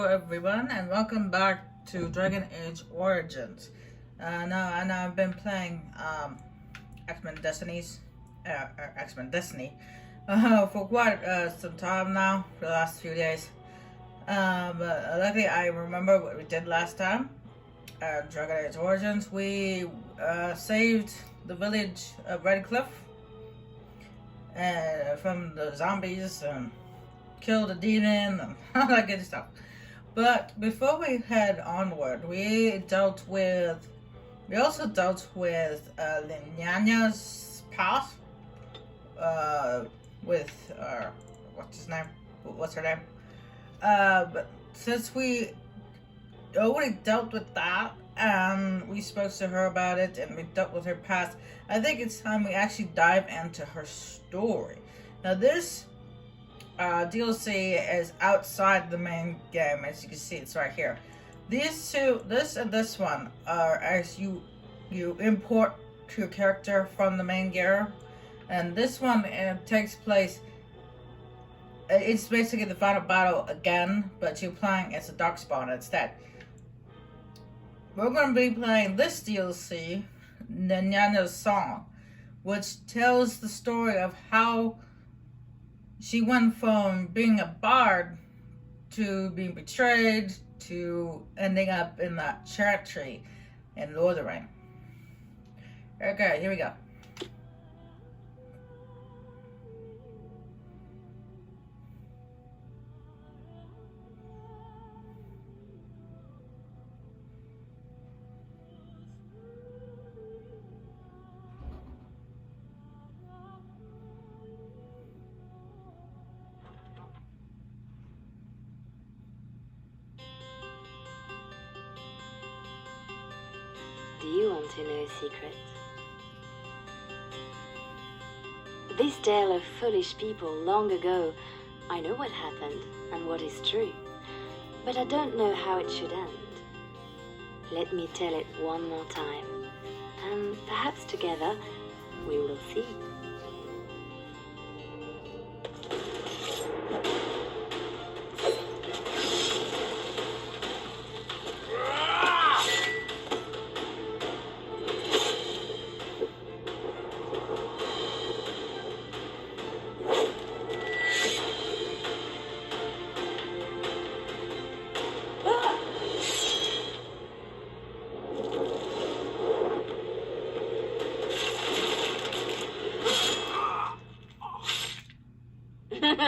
everyone, and welcome back to Dragon Age Origins. And I've been playing X-Men Destinies, X-Men Destiny, for quite some time now, for the last few days. But luckily, I remember what we did last time. Dragon Age Origins, we saved the village of Redcliffe from the zombies and killed a demon and all that good stuff. But before we head onward, we also dealt with Leliana's past. With what's her name? But since we already dealt with that and we spoke to her about it and we dealt with her past, I think it's time we actually dive into her story. Now this DLC is outside the main game. As you can see, it's right here. These two, this and this one, are as you import your character from the main game, and this one takes place. It's basically the final battle again, but you're playing as a Darkspawn instead. We're going to be playing this DLC, Leliana's Song, which tells the story of how she went from being a bard to being betrayed to ending up in that church in Lordaeron. Okay, here we go. Do you want to know a secret? This tale of foolish people long ago, I know what happened and what is true, but I don't know how it should end. Let me tell it one more time, and perhaps together we will see. Very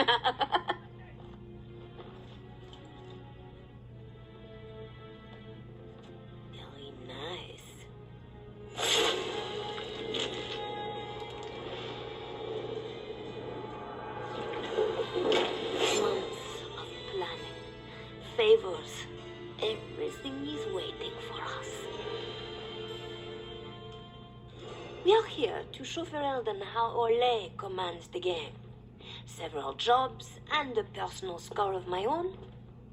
nice. Months of planning, favors, everything is waiting for us. We are here to show Ferelden how Ole commands the game. Several jobs and a personal score of my own,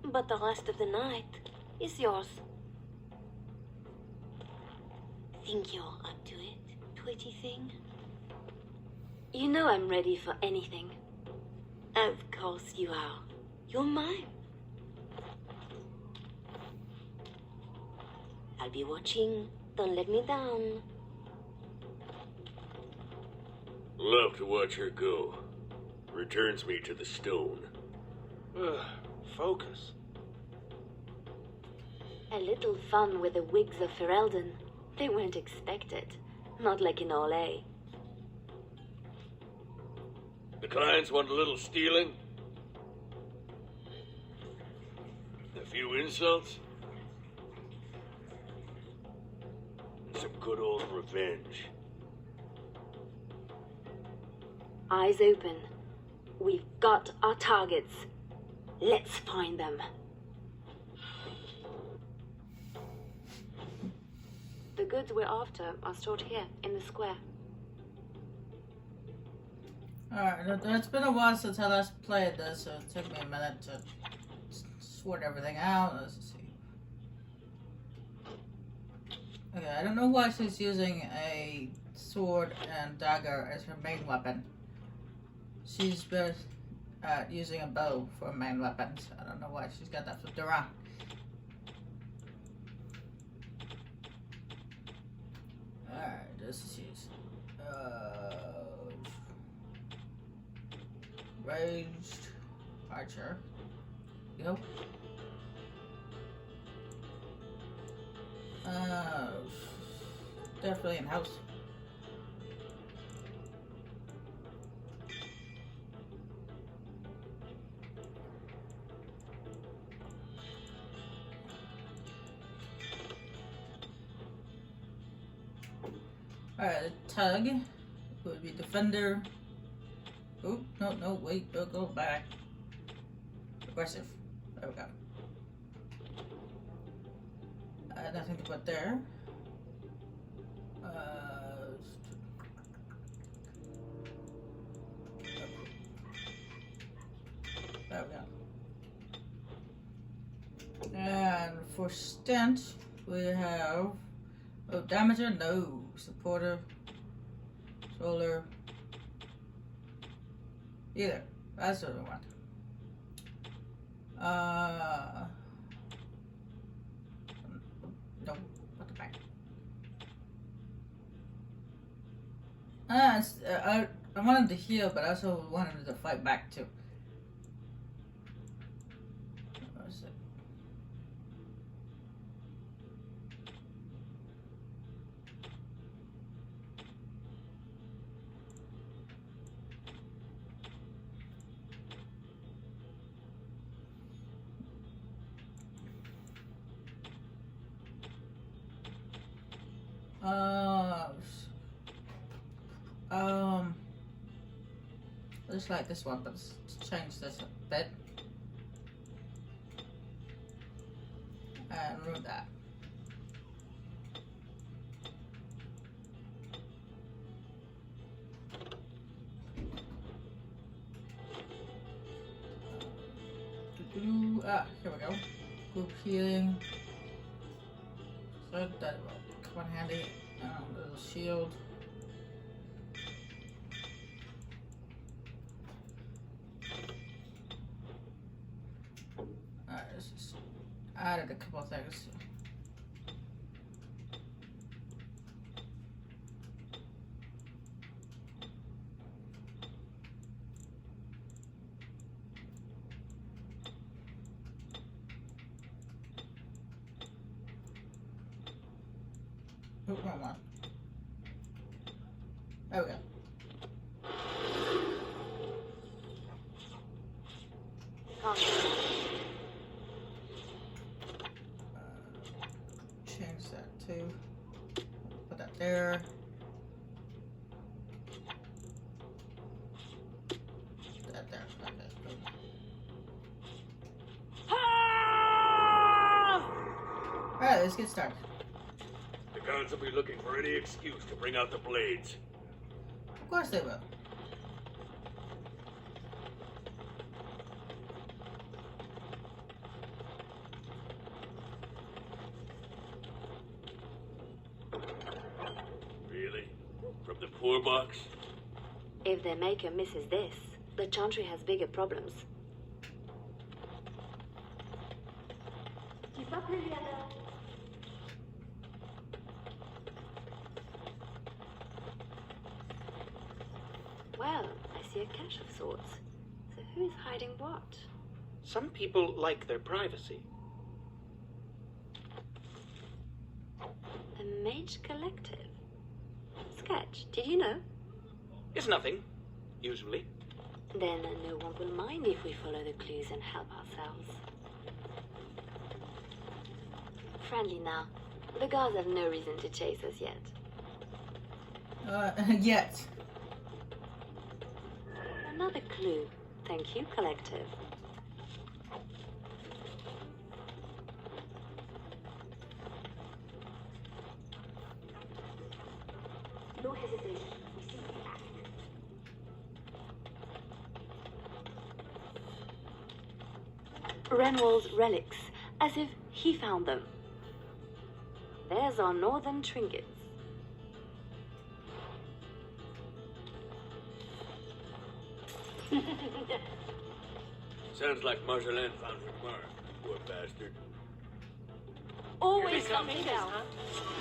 but the rest of the night is yours. Think you're up to it, pretty thing? You know I'm ready for anything. Of course you are. You're mine. I'll be watching. Don't let me down. Love to watch her go. Returns me to the stone. Focus. A little fun with the wigs of Ferelden. They won't expect it. Not like in Ole. The clients want a little stealing? A few insults? And some good old revenge. Eyes open. We've got our targets. Let's find them. The goods we're after are stored here in the square. Alright, it's been a while since I last played this, so it took me a minute to sort everything out. Let's see. Okay, I don't know why she's using a sword and dagger as her main weapon. She's been using a bow for main weapons. I don't know why she's got that flipped around. Alright, this is raged archer. Go. Definitely in house. Alright, the tug would be defender. Oh, no, wait, go back. Aggressive. There we go. Nothing to put there. There we go. And for stench, we have damager, no. Supporter, solar, either. That's what we want. No, what the heck? I want him to heal, but I also want him to fight back too. I just like this one, but let's change this a bit. And remove that. Here we go. Group healing. So that will come in handy. Little shield. Alright, let's just added a couple of things. Oh, wrong one. There we go. Change that too. Put that there. Put that there. Okay. Alright, let's get started. The guards will be looking for any excuse to bring out the blades. Of course they will. Really? From the poor box? If their maker misses this, the Chantry has bigger problems. Keep up, Leliana. Well, I see a cache of sorts. So who is hiding what? Some people like their privacy. A mage collective. Sketch, did you know? It's nothing, usually. Then no one will mind if we follow the clues and help ourselves. Friendly now. The guards have no reason to chase us yet. Yet. Another clue. Thank you, collective. No hesitation. We simply act. Renwall's relics, as if he found them. There's our northern trinkets. Sounds like Marjolaine found her mark. Poor bastard. Always something else.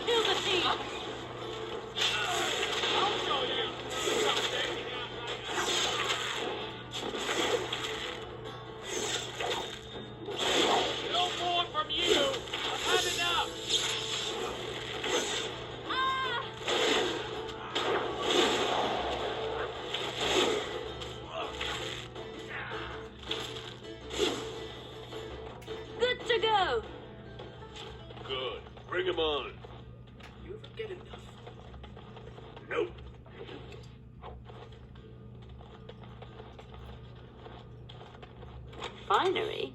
Kill the thief! I'll show you someday. No more from you. I've had enough. Ah! Good to go! Good. Bring him on. You ever get enough? Nope. Finery?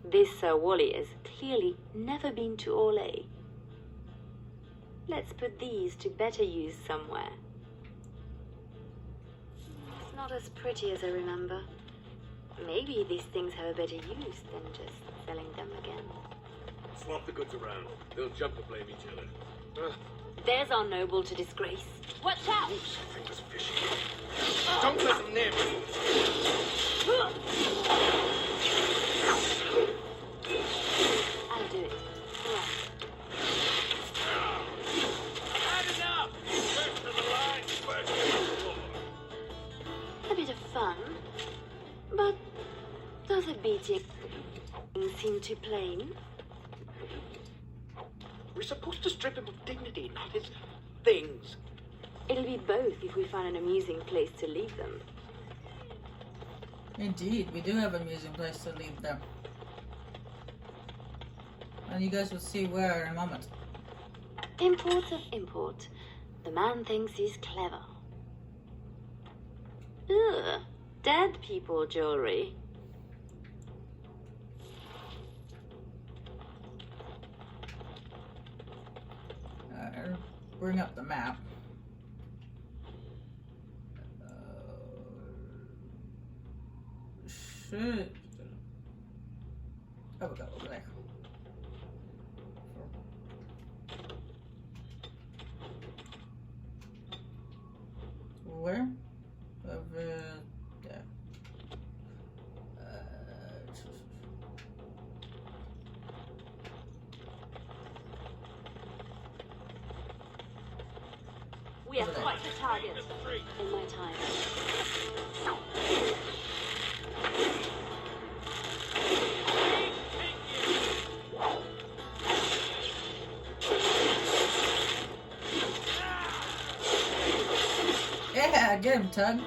This Sir Wally has clearly never been to Orlais. Let's put these to better use somewhere. It's not as pretty as I remember. Maybe these things have a better use than just selling them again. Swap the goods around. They'll jump to blame each other. There's our noble to disgrace. Watch out! Something was fishy. Don't let them near me. I'll do it. Right. Had enough. First to the line, first to the floor. A bit of fun, but does a beating seem too plain? We're supposed to strip him of dignity, not his things. It'll be both if we find an amusing place to leave them. Indeed, we do have an amusing place to leave them. And you guys will see where in a moment. Imports of import. The man thinks he's clever. Ugh, dead people jewelry. Bring up the map. Should. Oh, we go over there. Where? Over there. We are quite the target in my time. Yeah, get him, Tug.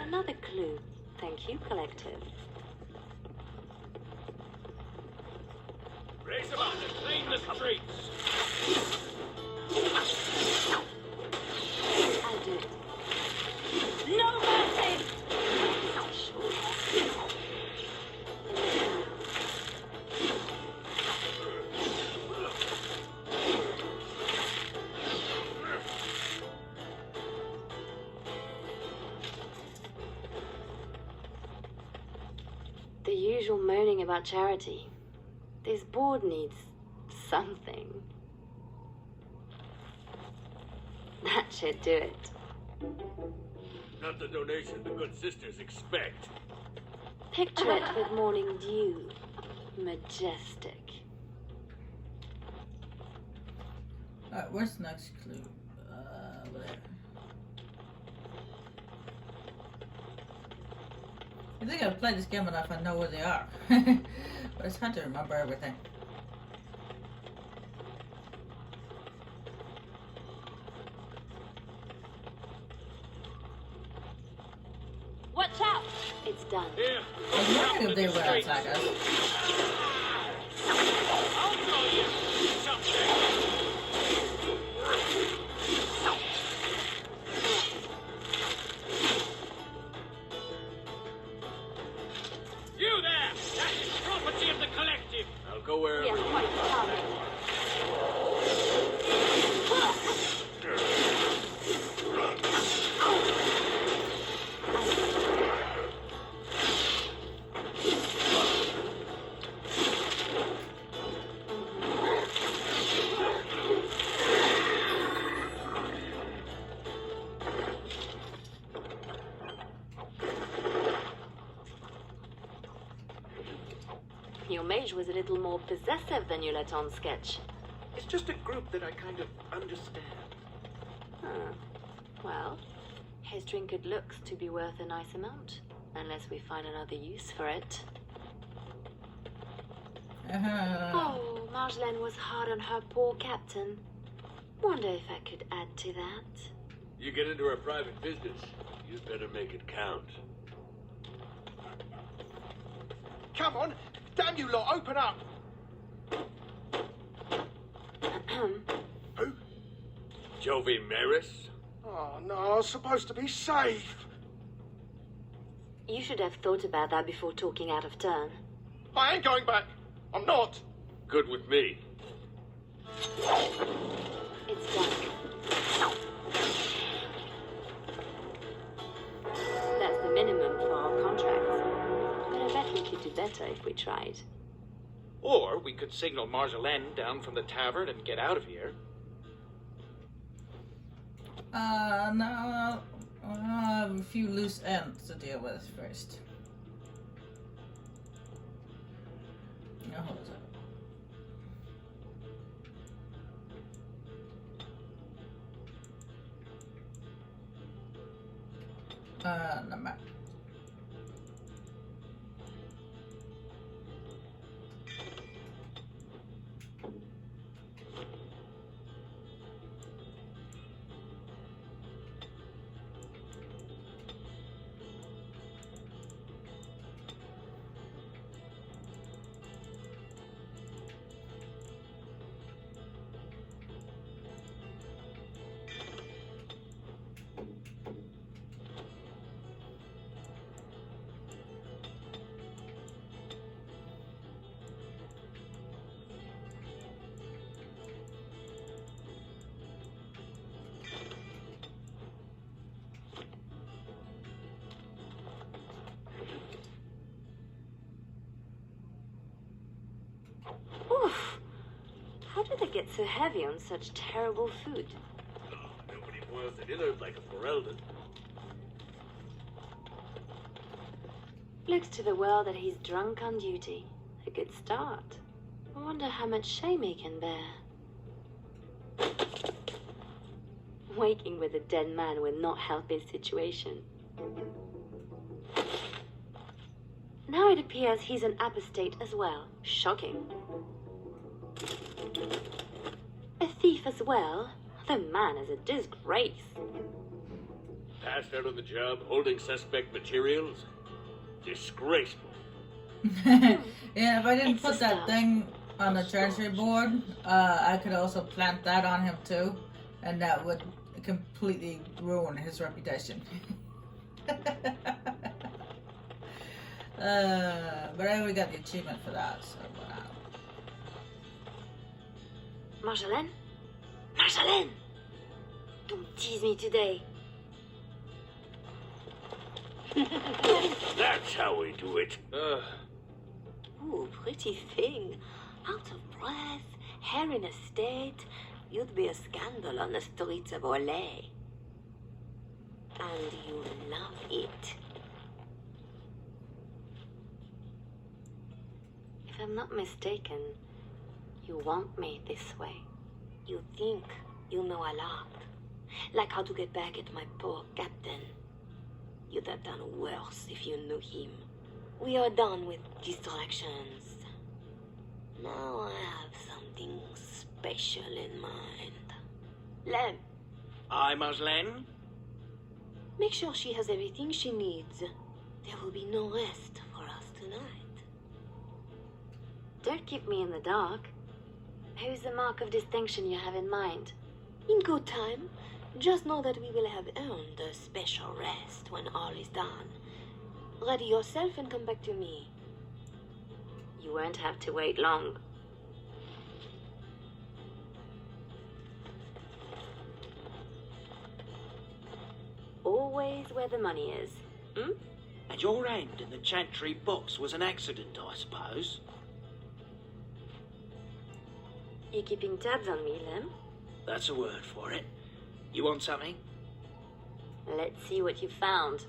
Another clue. Thank you, Collective. Race them out and clean the streets. I'll do it. No mercy! The usual moaning about charity. This board needs something. That should do it. Not the donation the good sisters expect. Picture it with morning dew. Majestic. Alright, where's the next clue? Over there. I think I've played this game enough I know where they are. But it's hard to remember everything. Watch out! It's done. Here. I was wondering if they were gonna attack us. I'll show you someday. You there! That is property of the collective. I'll go wherever We are you quite the target. Your mage was a little more possessive than you let on sketch. It's just a group that I kind of understand. Huh. Well, his trinket looks to be worth a nice amount, unless we find another use for it. Oh, Marjolaine was hard on her poor captain. Wonder if I could add to that. You get into our private business, you'd better make it count. Come on! Damn you lot, open up! Who? Jovi Maris? Oh, no, I was supposed to be safe. You should have thought about that before talking out of turn. I ain't going back. I'm not. Good with me. It's done. That's the minimum for our contracts. But I bet we could do better if we tried. Or we could signal Marjolaine down from the tavern and get out of here. No. I have a few loose ends to deal with first. Now, hold up. No matter. Oof! How do they get so heavy on such terrible food? Oh, nobody boils it in it like a Ferelden. Looks to the world that he's drunk on duty. A good start. I wonder how much shame he can bear. Waking with a dead man will not help his situation. Now it appears he's an apostate as well. Shocking. A thief as well? The man is a disgrace. Passed out on the job, holding suspect materials. Disgraceful. Yeah, if I didn't It's a put that start. thing on the treasury board, I could also plant that on him too, and that would completely ruin his reputation. But I already got the achievement for that, so whatever. Marjolaine? Marjolaine! Don't tease me today. That's how we do it. Ooh, pretty thing. Out of breath, hair in a state. You'd be a scandal on the streets of Orlais. And you love it. If I'm not mistaken, you want me this way. You think you know a lot. Like how to get back at my poor captain. You'd have done worse if you knew him. We are done with distractions. Now I have something special in mind. Lem, Aye, Marjolaine? make sure she has everything she needs. There will be no rest for us tonight. Don't keep me in the dark. Who's the mark of distinction you have in mind? In good time. Just know that we will have earned a special rest when all is done. Ready yourself and come back to me. You won't have to wait long. Always where the money is. Hmm? And your hand in the chantry box was an accident, I suppose? You keeping tabs on me, Lem? That's a word for it. You want something? Let's see what you found.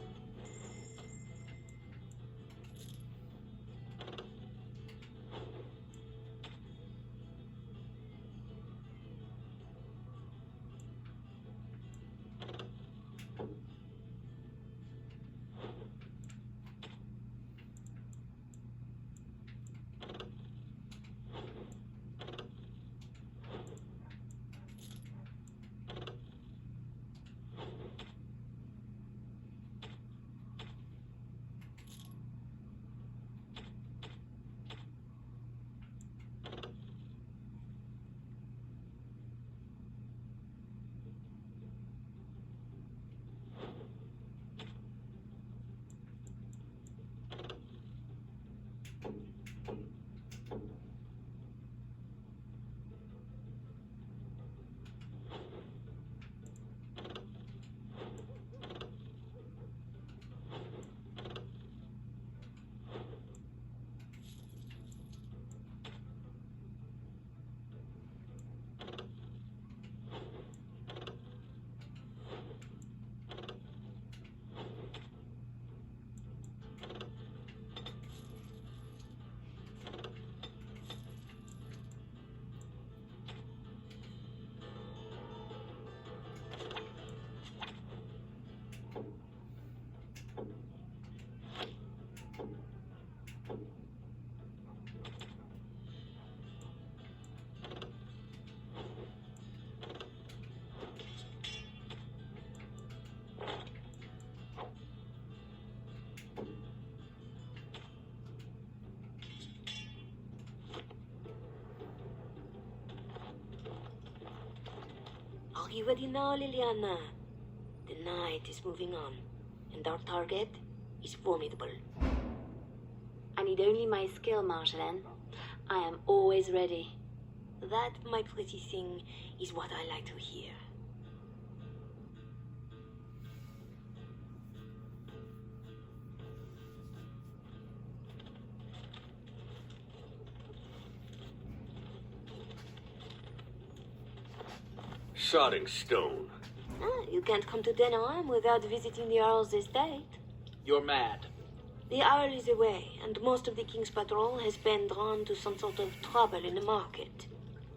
Be ready now, Leliana. The night is moving on, and our target is formidable. I need only my skill, Marjolaine. I am always ready. That, my pretty thing, is what I like to hear. Sodding stone. You can't come to Denham without visiting the Earl's estate. You're mad. The Earl is away, and most of the King's patrol has been drawn to some sort of trouble in the market.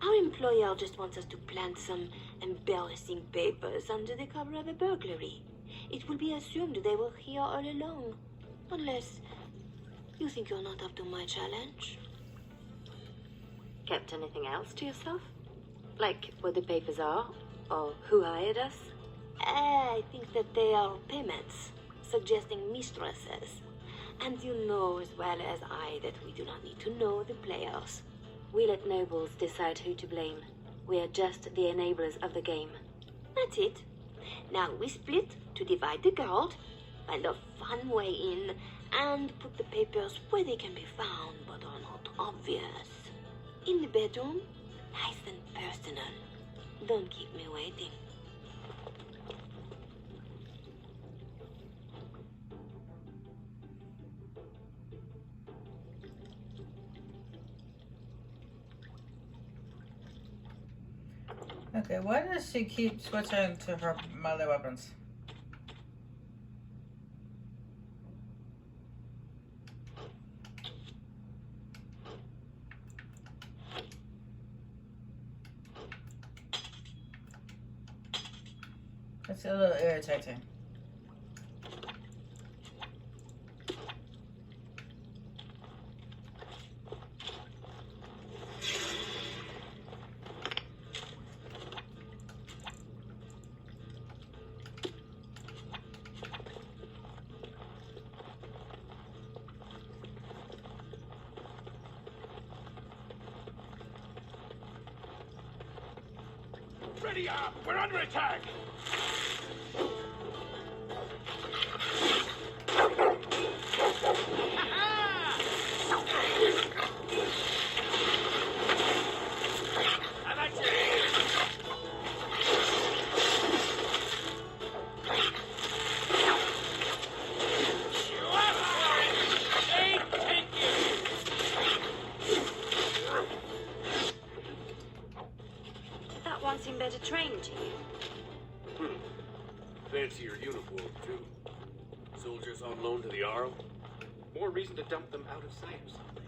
Our employer just wants us to plant some embarrassing papers under the cover of a burglary. It will be assumed they were here all along. Unless you think you're not up to my challenge. Kept anything else to yourself? Like what the papers are? Or who hired us? I think that they are payments, suggesting mistresses. And you know as well as I that we do not need to know the players. We let nobles decide who to blame. We are just the enablers of the game. That's it. Now we split to divide the gold, find a fun way in, and put the papers where they can be found but are not obvious. In the bedroom, nice and personal. Don't keep me waiting. Okay, why does she keep switching to her melee weapons? It's a little irritating. Ready up! We're under attack! That one seemed better trained to you. Fancy your uniform, too. Soldiers on loan to the Arl? More reason to dump them out of sight or something.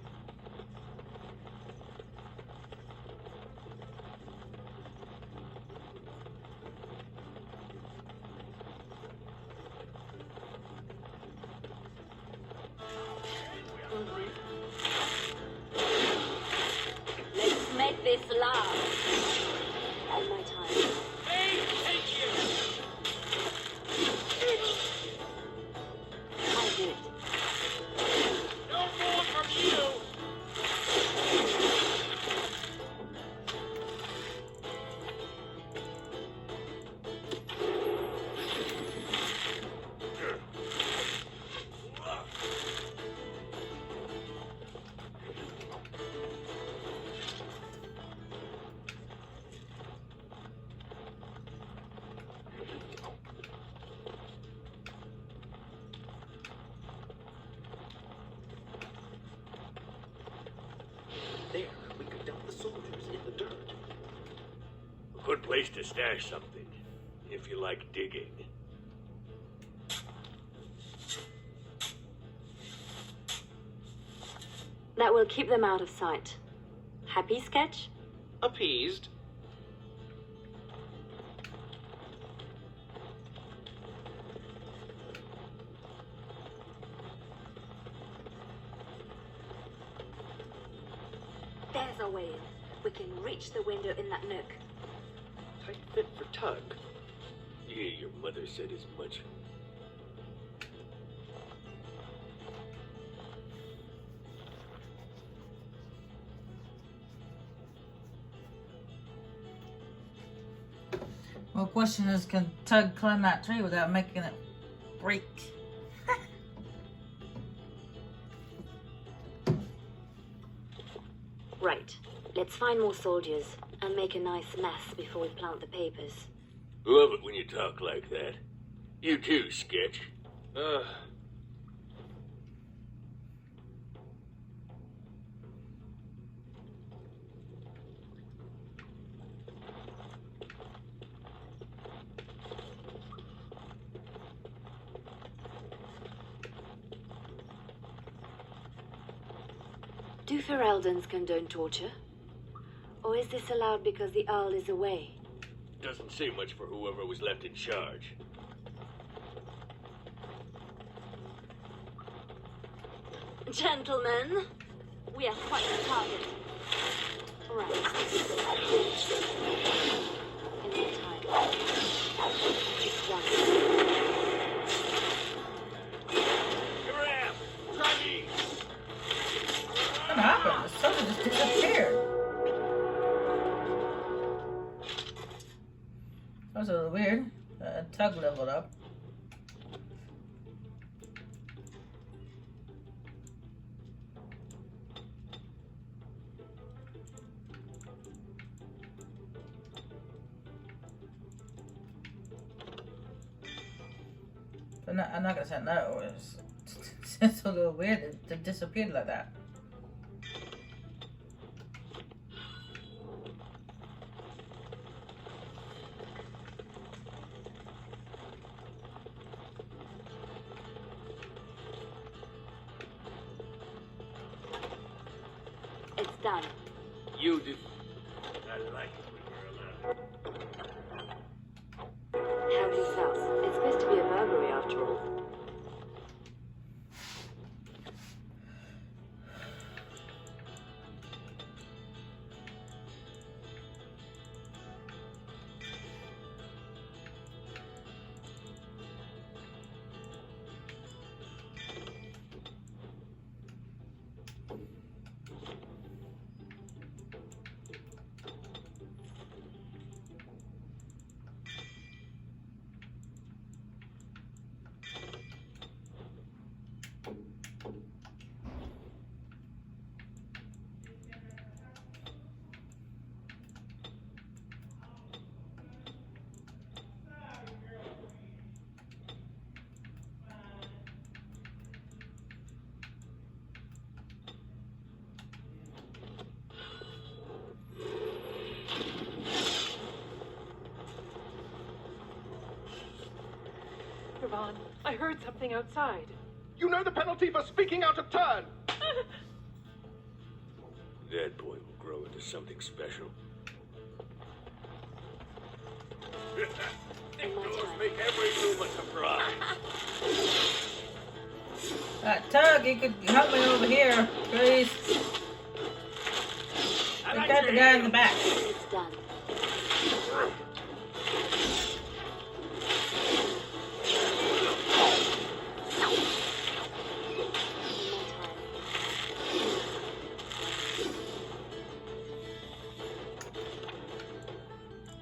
Let's make this last. All my time. I'll do it. No more from you! There, we could dump the soldiers in the dirt. A good place to stash something, if you like digging. That will keep them out of sight. Happy, Sketch? Appeased. There's a way in. We can reach the window in that nook. Tight fit for Tug. Yeah, your mother said as much. question is, can Tug climb that tree without making it break? Right. Let's find more soldiers and make a nice mess before we plant the papers. Love it when you talk like that. You too, Sketch. Do Ferelden's condone torture? Or is this allowed because the Earl is away? Doesn't say much for whoever was left in charge. Gentlemen, we are quite the target. Right. In that time. It's done. Grab! Try me! What happened? The soldier just disappeared. That was a little weird. Tug leveled up. But no, I'm not gonna say no. It's a little weird. It disappeared like that. It's done. You did. I like it when you're allowed. Howdy's house. It's supposed to be a burglary after all. Yvonne, I heard something outside. You know the penalty for speaking out of turn. That boy will grow into something special. Indoors make every room a surprise. Tug, you could help me over here, please. I got the guy in the back. It's done.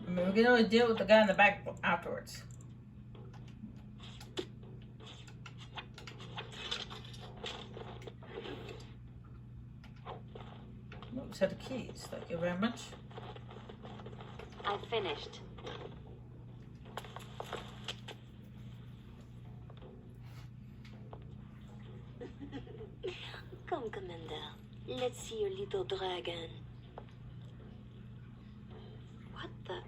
I mean, we can always deal with the guy in the back afterwards. Set of keys. Thank you very much. I've finished. Come, Commander. Let's see your little dragon. What the?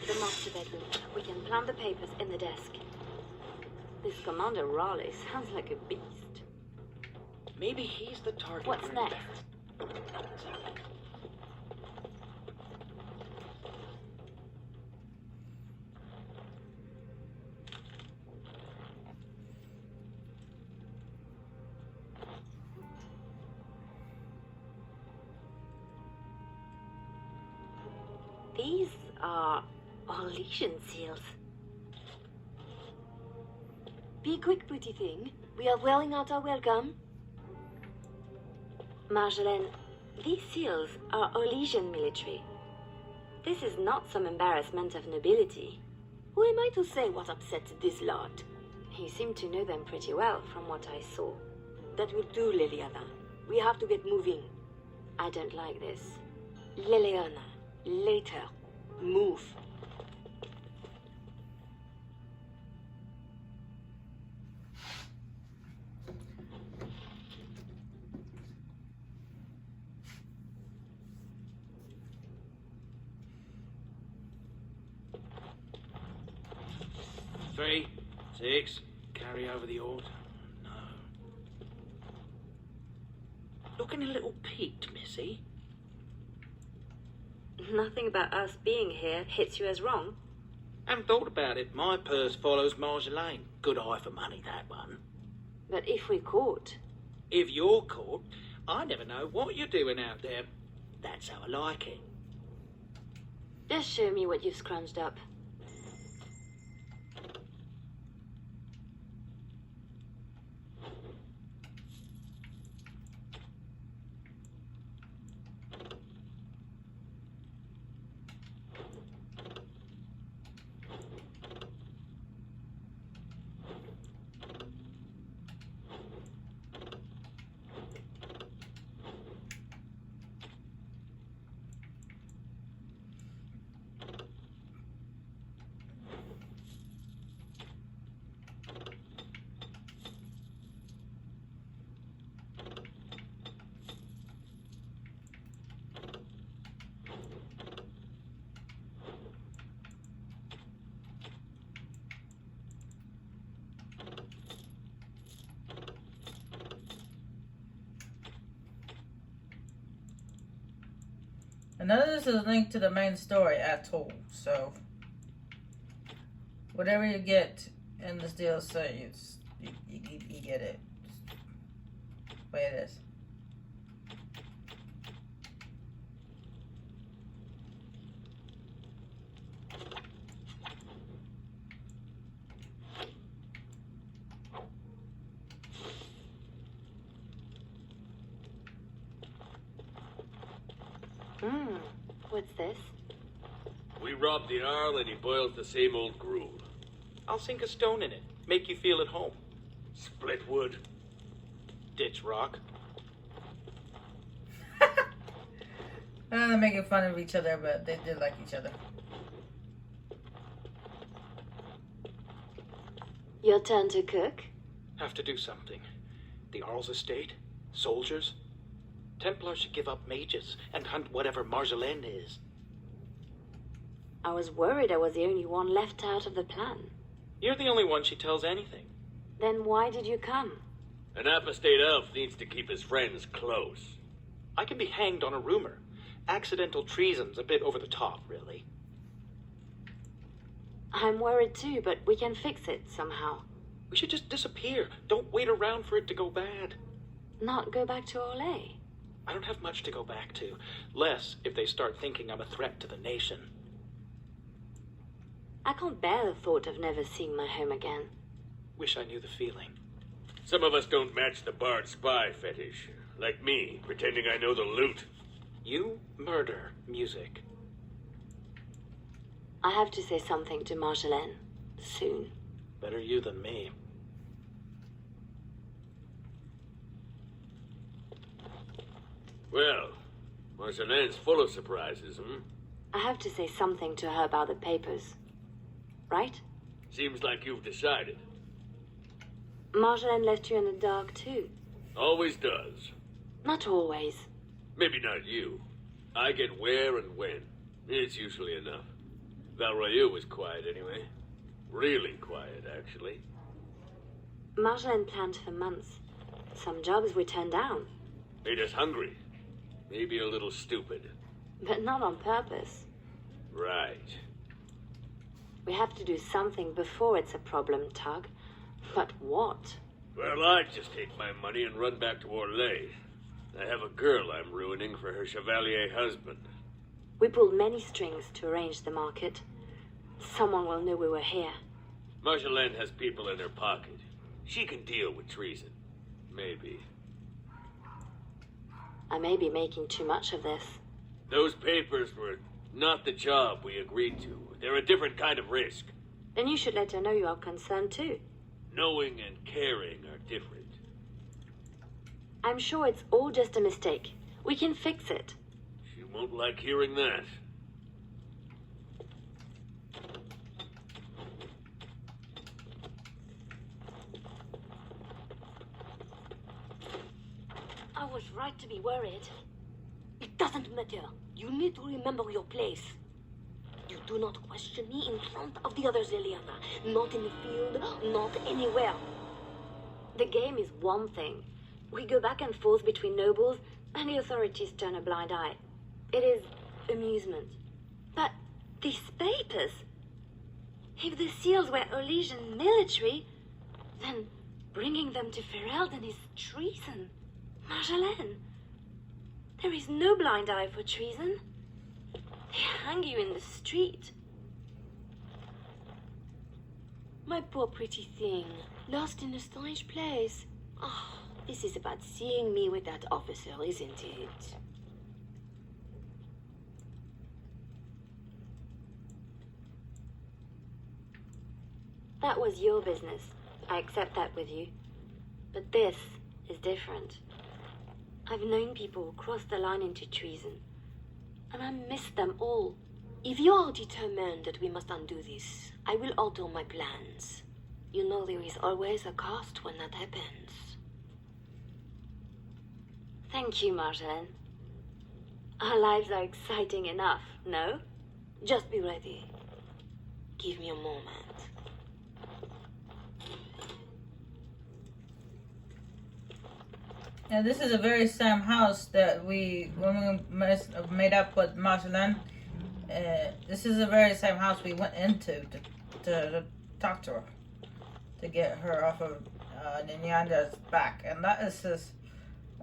The master bedroom. We can plant the papers in the desk. This Commander Raleigh sounds like a beast. Maybe he's the target. What's next? These are Orlesian seals. Be quick, pretty thing. We are wearing out our welcome. Marjolaine, these seals are Orlesian military. This is not some embarrassment of nobility. Who am I to say what upsets this lot? You seem to know them pretty well from what I saw. That will do, Leliana. We have to get moving. I don't like this. Leliana, later. Move. Three, 6, carry over the oars. No. Looking a little peaked, Missy. Nothing about us being here hits you as wrong. Haven't thought about it. My purse follows Marjolaine. Good eye for money, that one. But if we caught... If you're caught, I never know what you're doing out there. That's how I like it. Just show me what you've scrunched up. And none of this is linked to the main story at all, so whatever you get in this DLC, you get it. Just the way it is. What's this? We robbed the Arl and he boils the same old gruel. I'll sink a stone in it. Make you feel at home. Split wood. Ditch rock. They're making fun of each other, but they did like each other. Your turn to cook? Have to do something. The Arl's estate? Soldiers? Templars should give up mages and hunt whatever Marjolaine is. I was worried I was the only one left out of the plan. You're the only one she tells anything. Then why did you come? An apostate elf needs to keep his friends close. I can be hanged on a rumor. Accidental treason's a bit over the top, really. I'm worried too, but we can fix it somehow. We should just disappear. Don't wait around for it to go bad. Not go back to Orlais. I don't have much to go back to. Less if they start thinking I'm a threat to the nation. I can't bear the thought of never seeing my home again. Wish I knew the feeling. Some of us don't match the bard spy fetish. Like me, pretending I know the loot. You murder music. I have to say something to Marjolaine. Soon. Better you than me. Well, Marjolaine's full of surprises, hmm? I have to say something to her about the papers. Right? Seems like you've decided. Marjolaine left you in the dark too. Always does. Not always. Maybe not you. I get where and when. It's usually enough. Valroyu was quiet anyway. Really quiet, actually. Marjolaine planned for months. Some jobs we turned down. Made us hungry. Maybe a little stupid. But not on purpose. Right. We have to do something before it's a problem, Tug. But what? Well, I'd just take my money and run back to Orlais. I have a girl I'm ruining for her chevalier husband. We pulled many strings to arrange the market. Someone will know we were here. Marjolaine has people in her pocket. She can deal with treason. Maybe. I may be making too much of this. Those papers were not the job we agreed to. They're a different kind of risk. Then you should let her know you are concerned too. Knowing and caring are different. I'm sure it's all just a mistake. We can fix it. She won't like hearing that. I was right to be worried. It doesn't matter. You need to remember your place. You do not question me in front of the others, Leliana. Not in the field, not anywhere. The game is one thing. We go back and forth between nobles, and the authorities turn a blind eye. It is amusement. But these papers... If the seals were Olesian military, then bringing them to Ferelden is treason. Marjolaine, there is no blind eye for treason. They hang you in the street. My poor pretty thing, lost in a strange place. Oh, this is about seeing me with that officer, isn't it? That was your business. I accept that with you. But this is different. I've known people cross the line into treason, and I miss them all. If you are determined that we must undo this, I will alter my plans. You know there is always a cost when that happens. Thank you, Marjolaine. Our lives are exciting enough, no? Just be ready. Give me a moment. And this is the very same house that when we made up with Marjolaine, this is the very same house we went into to talk to her, to get her off of Nyanya's back. And that is just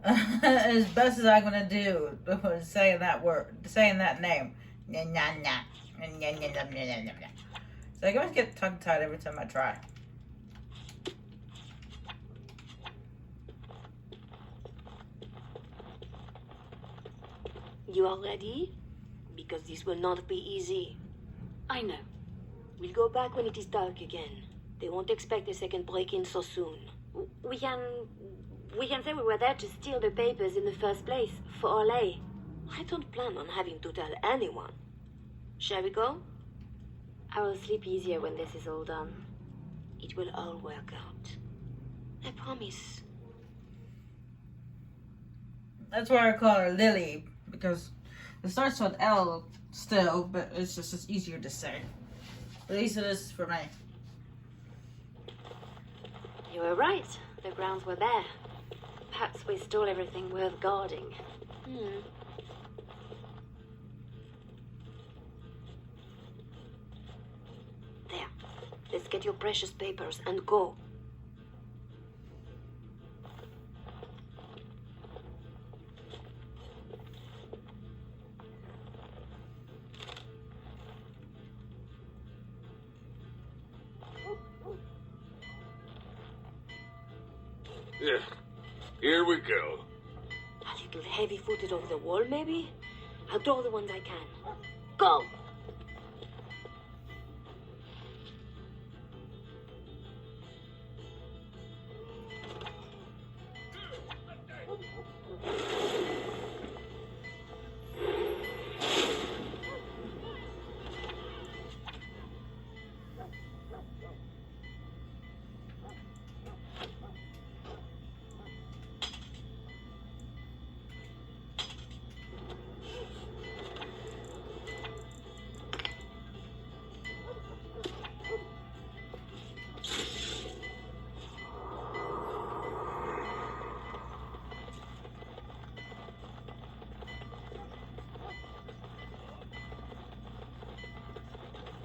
as best as I'm gonna do was saying that word, saying that name. Nyanya. So I always get tongue-tied every time I try. You are ready? Because this will not be easy. I know. We'll go back when it is dark again. They won't expect a second break-in so soon. We can say we were there to steal the papers in the first place, for Olay. I don't plan on having to tell anyone. Shall we go? I will sleep easier when this is all done. It will all work out. I promise. That's why I call her Lily, because it starts with L still, but it's easier to say. At least it is for me. You were right. The grounds were there. Perhaps we stole everything worth guarding. There. Let's get your precious papers and go. Yeah. Here we go. A little heavy-footed over the wall, maybe? I'll draw the ones I can. Go!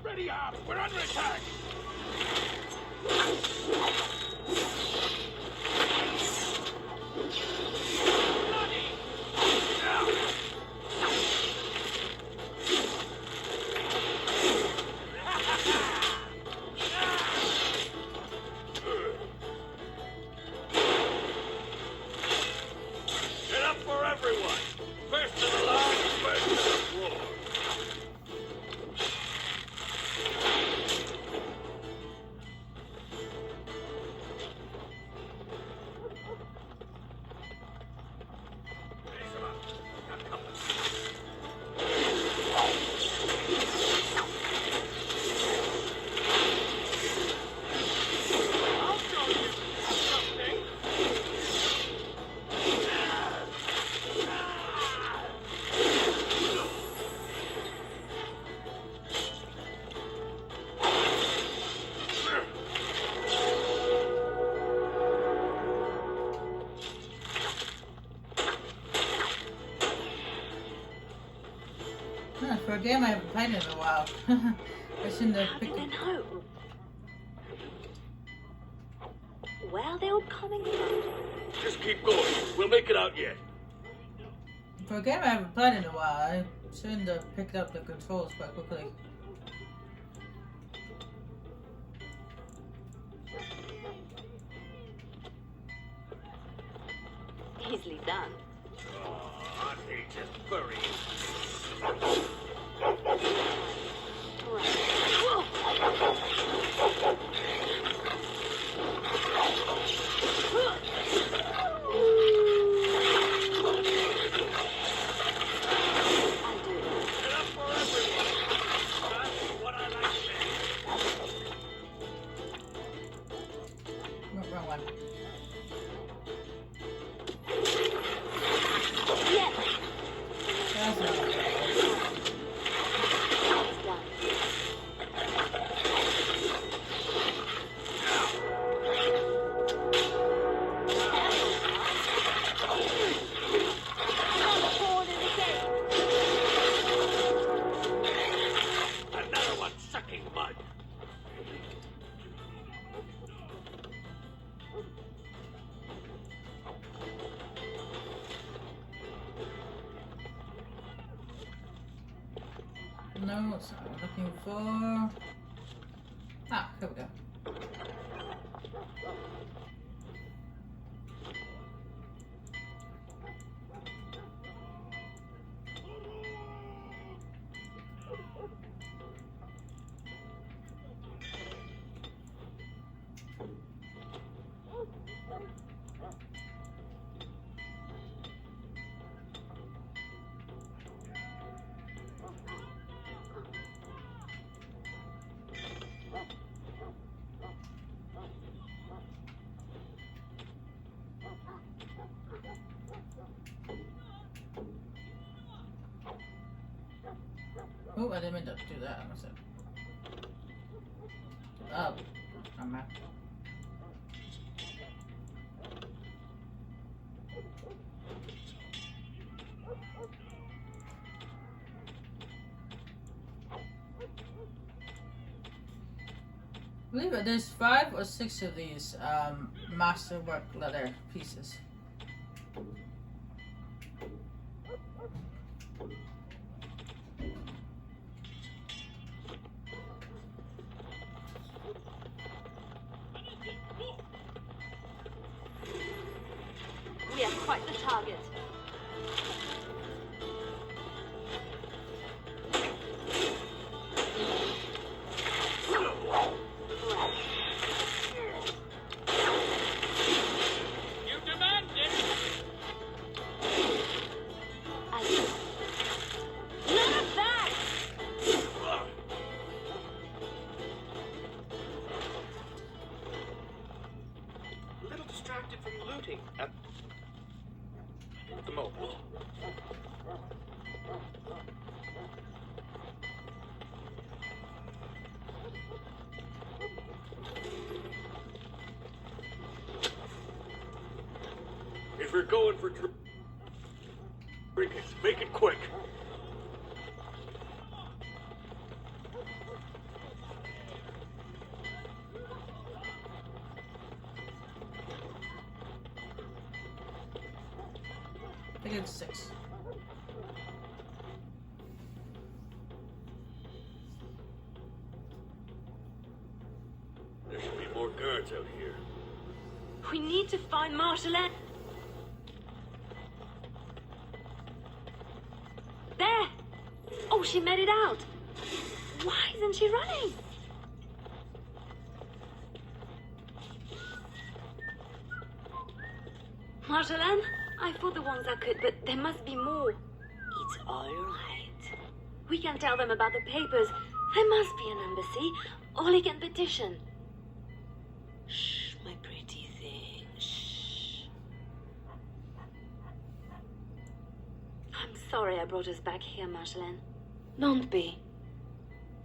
Ready up! We're under attack! a game I haven't played in a while. I shouldn't have How picked did they it. know? Where are they all coming from? Just keep going. We'll make it out yet. For a game I haven't played in a while, I shouldn't have picked up the controls quite quickly. Easily done. Oh, aren't they just furry? Enough for everyone. That's what I like best. Wrong one. Yes. That's not right. It's done. Another one sucking mud. No, it's not what I'm looking for. Ah, here we go. Oh, I didn't mean to do that. I must have. Oh, I'm out. I believe it. There's 5 or 6 of these masterwork leather pieces. We are quite the target. You demand it. None of that! A little distracted from looting at the moment. If we're going for trinkets, make it quick. I think it's 6. There should be more guards out here. We need to find Marjolaine. There! Oh, she made it out. Why isn't she running? Marjolaine, I fought the ones I could, but there must be more. It's all right. We can tell them about the papers. There must be an embassy. Only can petition. Shh, my pretty thing. Shh. I'm sorry I brought us back here, Marjolaine. Don't be.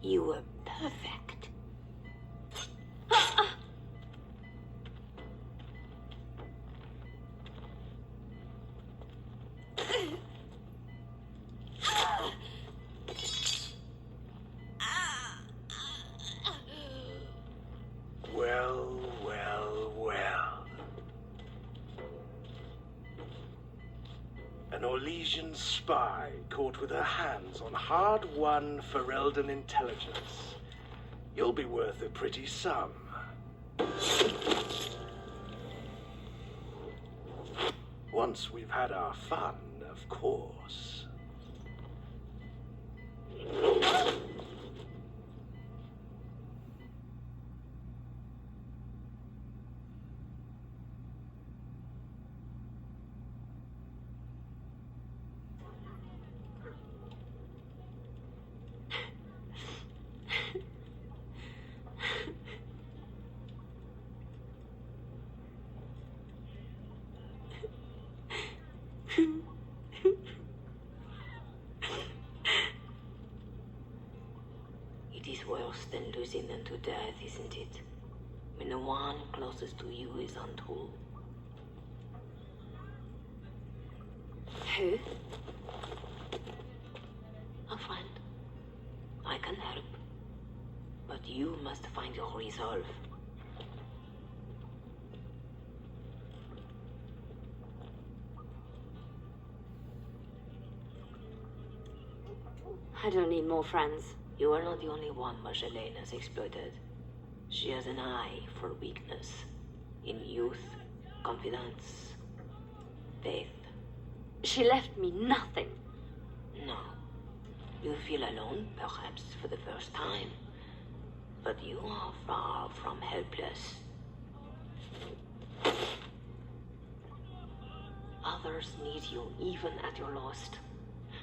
You were perfect. An Orlesian spy caught with her hands on hard-won Ferelden intelligence. You'll be worth a pretty sum. Once we've had our fun, of course. It is worse than losing them to death, isn't it? When the one closest to you is untrue. Who? A friend. I can help. But you must find your resolve. I don't need more friends. You are not the only one Marjolaine has exploited. She has an eye for weakness. In youth, confidence, faith. She left me nothing. No. You feel alone, perhaps for the first time. But you are far from helpless. Others need you even at your lowest.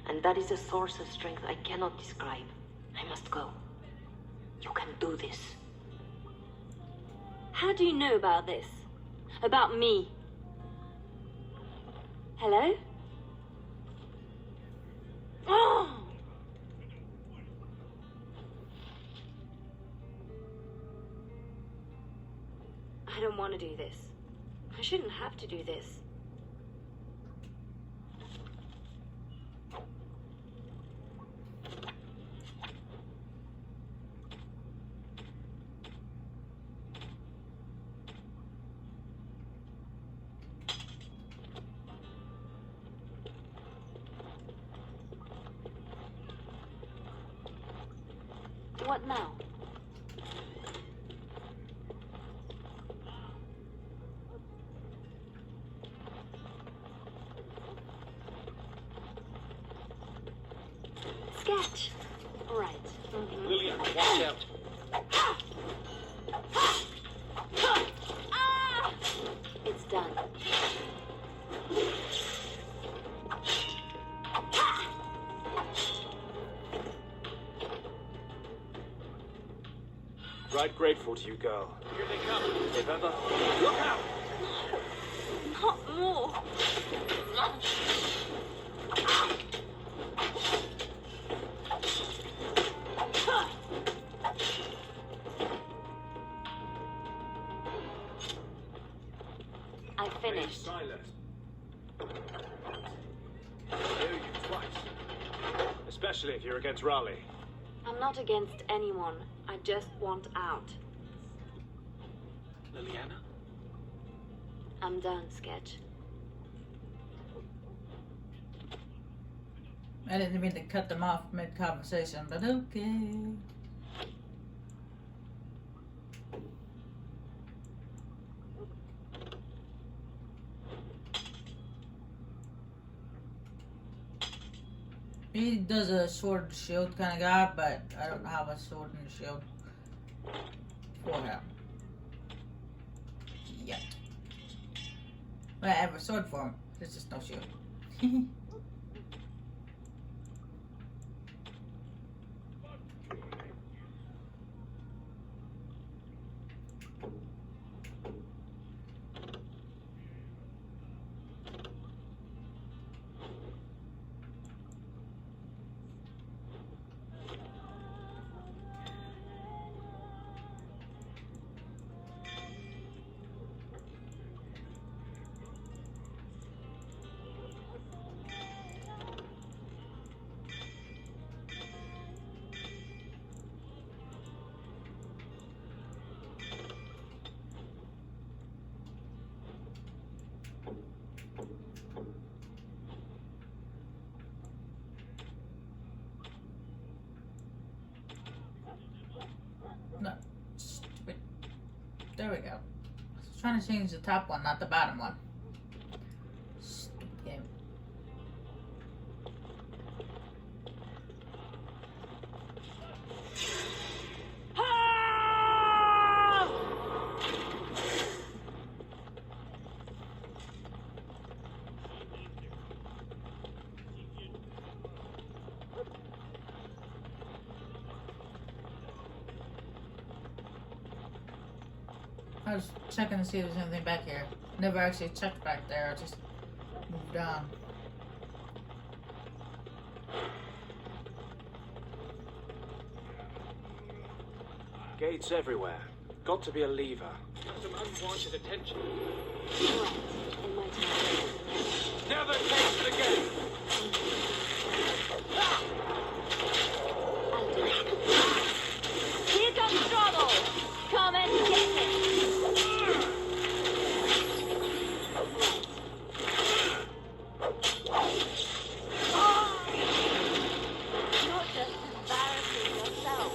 And that is a source of strength I cannot describe. I must go. You can do this. How do you know about this? About me? Hello? Oh! I don't want to do this. I shouldn't have to do this. What now? Sketch. All right. Leliana, watch out. It's done. Right grateful to you, girl. Here they come. If ever. Look out! Not more. I finished. Silent. I hear you twice. Especially if you're against Raleigh. I'm not against anyone. I just want out. Leliana? I'm done, Sketch. I didn't mean to cut them off mid-conversation, but okay. He does a sword and shield kind of guy, but I don't have a sword and shield for him yet. But I have a sword for him. There's just no shield. There we go. I was trying to change the top one, not the bottom one. Stupid game. I was checking to see if there's anything back here. Never actually checked back there, I just moved on. Gates everywhere. Got to be a lever. Some unwanted attention. Right, in my time. Never taste it again! I'll do it. Here comes trouble! Come and get it! You're just embarrassing yourself.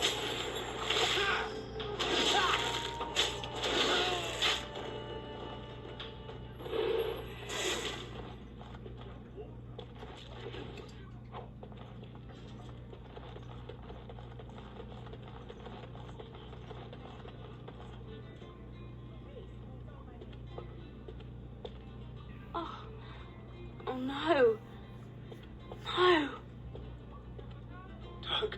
Oh no. No. Doug?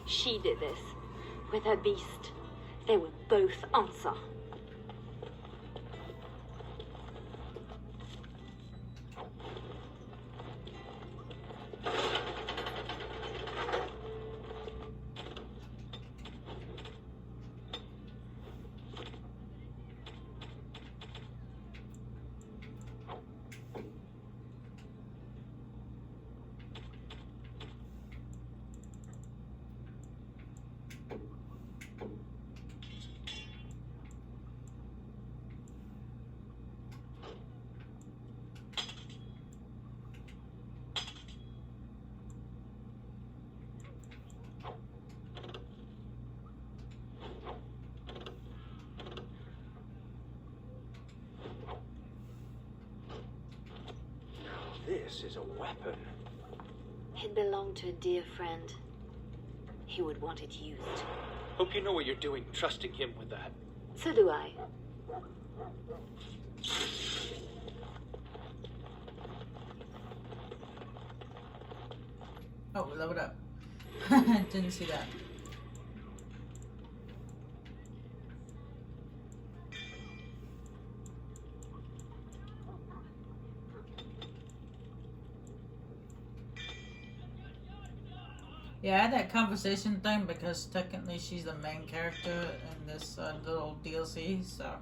She did this. With her beast. They will both answer. This is a weapon. It belonged to a dear friend. He would want it used. Hope you know what you're doing, trusting him with that. So do I. Oh, we leveled up. Didn't see that. Yeah, I had that conversation thing because technically she's the main character in this little DLC, so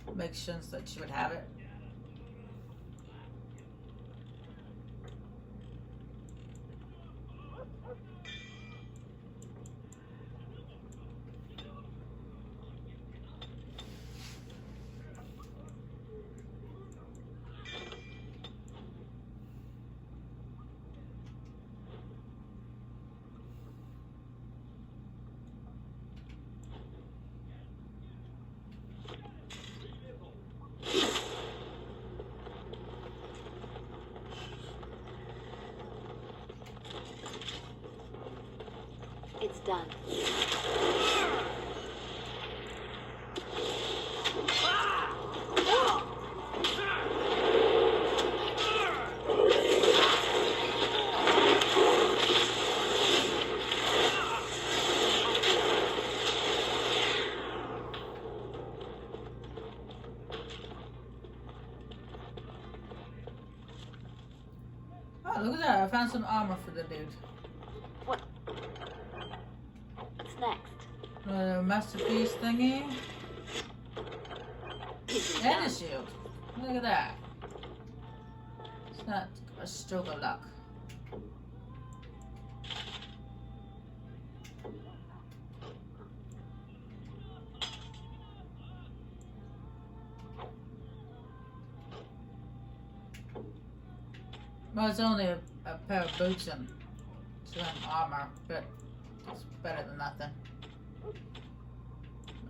it makes sense that she would have it. It's done. Oh, look at that. I found some armor for the dude. What? What's next? Masterpiece thingy. And a shield. Look at that. It's not a stroke of luck. Well, it's only a pair of boots and some armor, but It's better than nothing.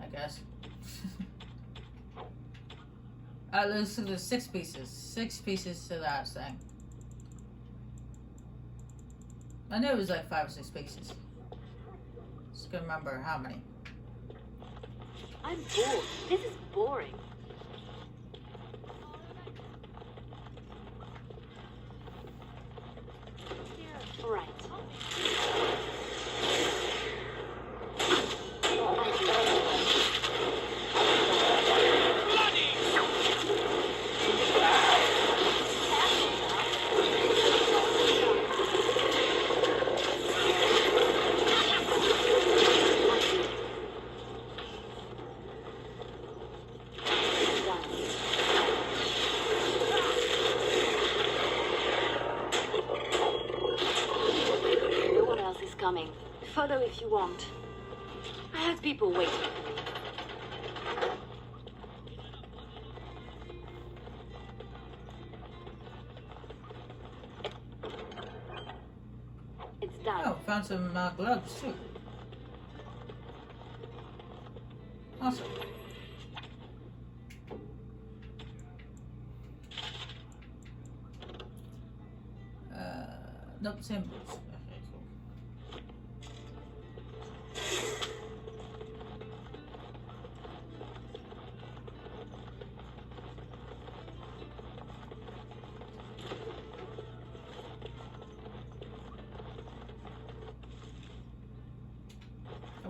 I guess. There's 6 pieces. 6 pieces to that thing. I knew it was like 5 or 6 pieces. Just couldn't remember how many. I'm bored. This is boring. Right. Coming. Follow if you want. I have people waiting for me. It's done. Oh, found some gloves too. Awesome. Nope, same boots. Okay, cool.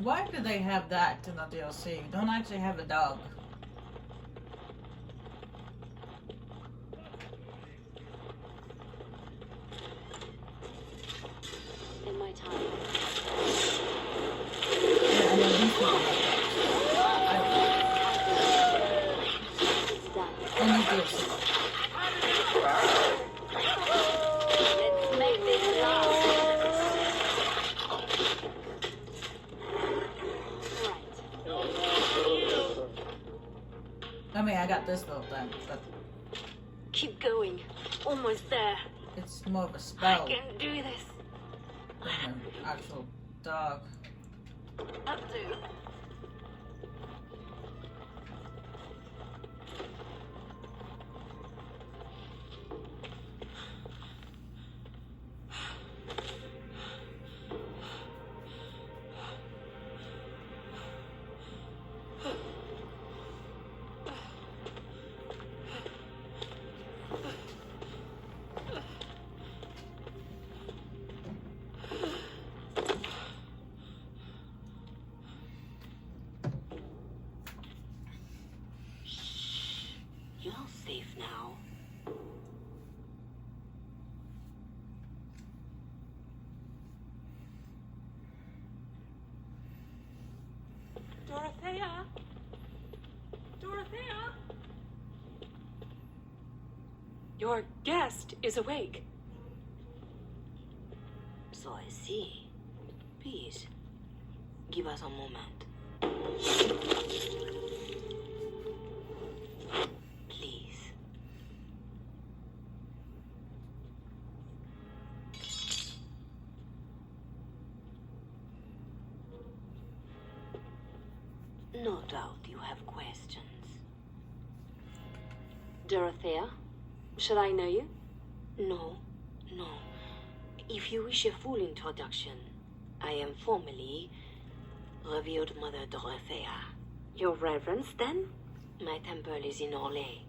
Why do they have that in the DLC? Don't actually have a dog. In my time. Yeah, I know these people have It's done. that. And you do. Let's make this last. I mean, I got this little thing, but Keep going. Almost there. it's more of a I spell can do this. than an actual dog. Up to. You're safe now. Dorothea? Dorothea? Your guest is awake. So I see. Please, give us a moment. Please. No doubt you have questions. Dorothea, shall I know you? No, no. If you wish a full introduction, I am formally Revered Mother Dorothea. Your Reverence, then? My temple is in Orlais.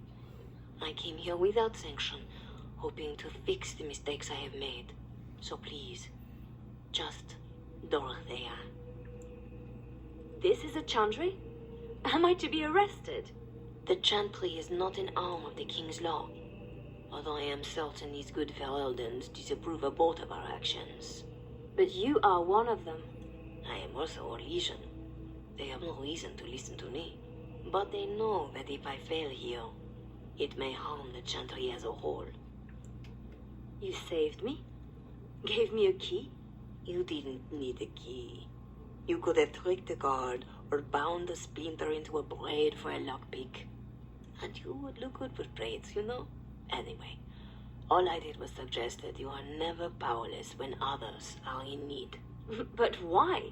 I came here without sanction, hoping to fix the mistakes I have made. So please, just Dorothea. This is a chantry? Am I to be arrested? The chantry is not an arm of the king's law, although I am certain these good Fereldans disapprove of both of our actions. But you are one of them. I am also a legion. They have no reason to listen to me. But they know that if I fail here, it may harm the chantry as a whole. You saved me? Gave me a key? You didn't need a key. You could have tricked the guard or bound the splinter into a braid for a lockpick. And you would look good with braids, you know? Anyway, All I did was suggest that you are never powerless when others are in need. But why?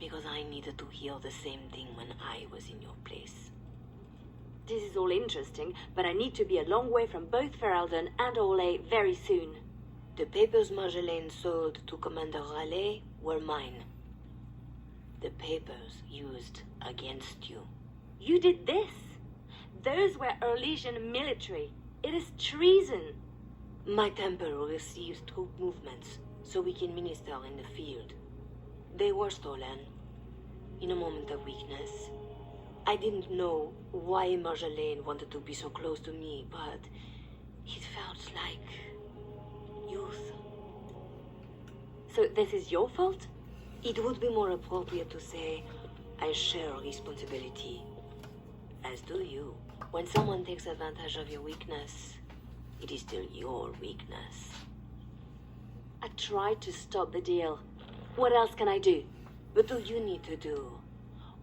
Because I needed to hear the same thing when I was in your place. This is all interesting, but I need to be a long way from both Ferelden and Orlais very soon. The papers Marjolaine sold to Commander Raleigh were mine. The papers used against you. You did this? Those were Orlesian military. It is treason. My temple receives troop movements, so we can minister in the field. They were stolen, in a moment of weakness. I didn't know why Marjolaine wanted to be so close to me, but it felt like youth. So this is your fault? It would be more appropriate to say, I share responsibility. As do you. When someone takes advantage of your weakness, it is still your weakness. I tried to stop the deal. What else can I do? What do you need to do?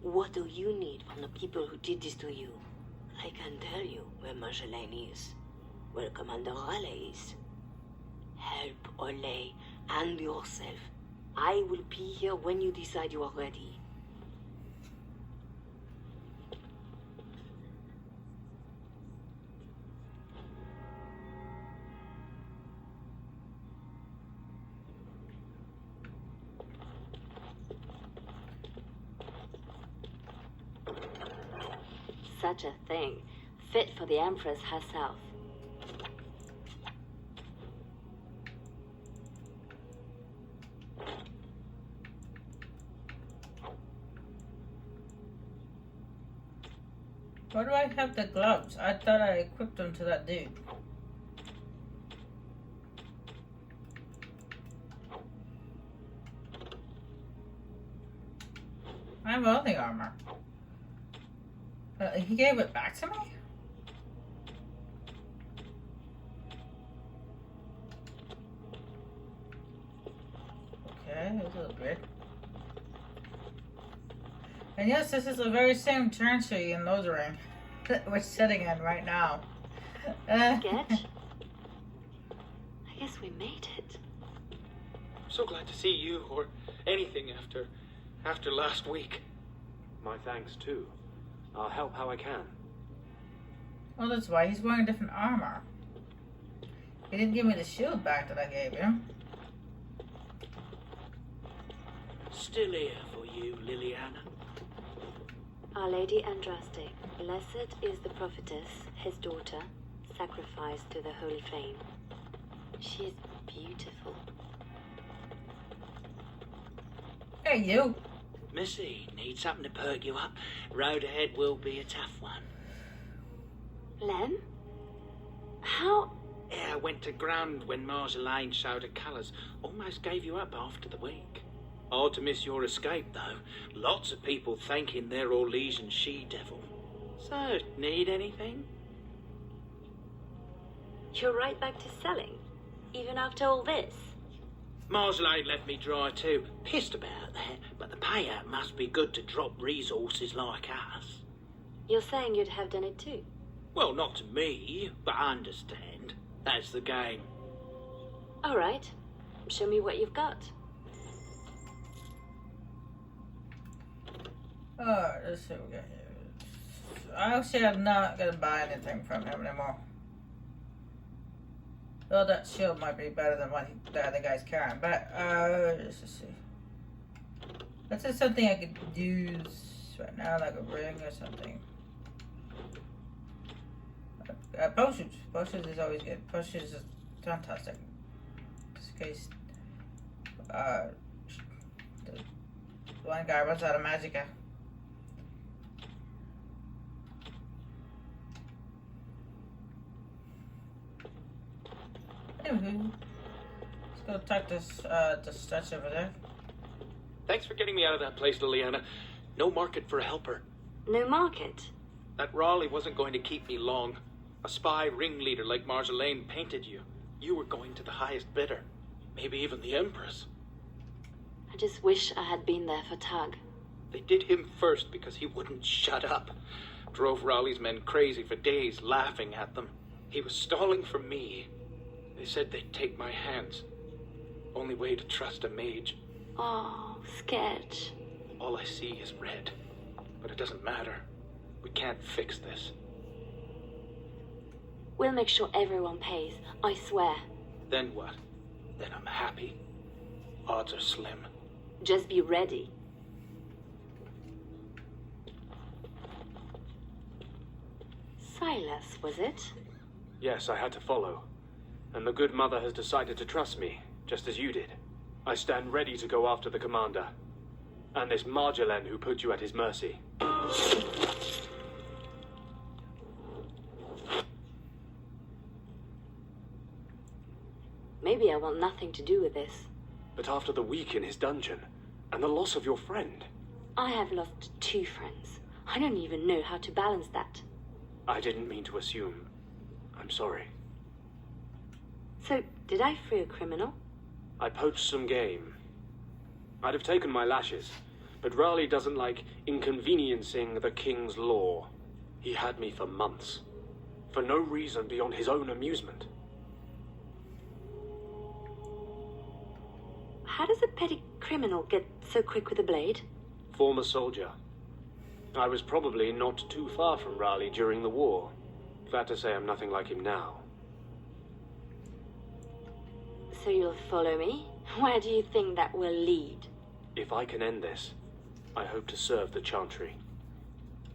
What do you need from the people who did this to you? I can tell you where Marjolaine is, where Commander Raleigh is. Help Orlais and yourself. I will be here when you decide you are ready. Such a thing, fit for the Empress herself. Why do I have the gloves? I thought I equipped them to that dude. I have all the armor. He gave it back to me? Okay, that's a little weird. And yes, this is the very same trenchie in Lothering that we're sitting in right now. Sketch? I guess we made it. I'm so glad to see you, or anything after last week. My thanks, too. I'll help how I can. Well, that's why he's wearing different armor. He didn't give me the shield back that I gave him. Still here for you, Leliana. Our Lady Andraste, blessed is the prophetess, his daughter, sacrificed to the holy flame. She is beautiful. Hey, you. Missy, need something to perk you up. Road ahead will be a tough one. Lem? How? Yeah, I went to ground when Marjolaine showed her colours. Almost gave you up after the week. Hard to miss your escape, though. Lots of people thanking their Orlesian she-devil. So, need anything? You're right back to selling, even after all this. Marjolaine left me dry too. Pissed about that, but the payout must be good to drop resources like us. You're saying you'd have done it too? Well, not to me, but I understand. That's the game. All right. Show me what you've got. Alright, let's see what we got here. Actually, I'm not gonna buy anything from him anymore. Though that shield might be better than what the other guy's carrying, but let's just see. That's just something I could use right now, like a ring or something. Potions. Potions is always good. Potions is fantastic. Just in case the one guy runs out of magicka. Anywho, let's go talk to Stretch over there. Thanks for getting me out of that place, Leliana. No market for a helper. No market? That Raleigh wasn't going to keep me long. A spy ringleader like Marjolaine painted you. You were going to the highest bidder. Maybe even the Empress. I just wish I had been there for Tug. They did him first because he wouldn't shut up. Drove Raleigh's men crazy for days, laughing at them. He was stalling for me. They said they'd take my hands. Only way to trust a mage. Oh, sketch. All I see is red. But it doesn't matter. We can't fix this. We'll make sure everyone pays, I swear. Then what? Then I'm happy. Odds are slim. Just be ready. Silas, was it? Yes, I had to follow. And the good mother has decided to trust me, just as you did. I stand ready to go after the commander. And this Marjolaine who put you at his mercy. Maybe I want nothing to do with this. But after the week in his dungeon, and the loss of your friend... I have lost 2 friends. I don't even know how to balance that. I didn't mean to assume. I'm sorry. So, did I free a criminal? I poached some game. I'd have taken my lashes, but Raleigh doesn't like inconveniencing the king's law. He had me for months, for no reason beyond his own amusement. How does a petty criminal get so quick with a blade? Former soldier. I was probably not too far from Raleigh during the war. Glad to say I'm nothing like him now. So you'll follow me? Where do you think that will lead? If I can end this, I hope to serve the Chantry.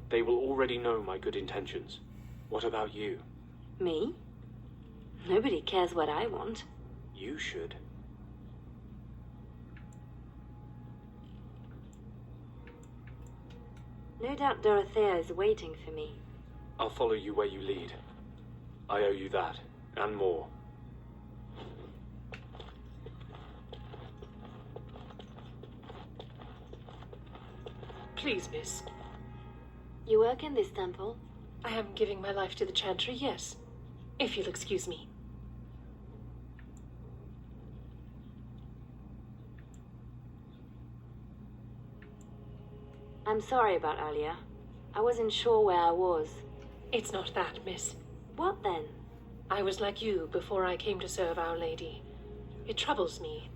They will already know my good intentions. What about you? Me? Nobody cares what I want. You should. No doubt Dorothea is waiting for me. I'll follow you where you lead. I owe you that, and more. Please, miss. You work in this temple? I am giving my life to the Chantry, yes. If you'll excuse me. I'm sorry about earlier. I wasn't sure where I was. It's not that, miss. What then? I was like you before I came to serve Our Lady. It troubles me.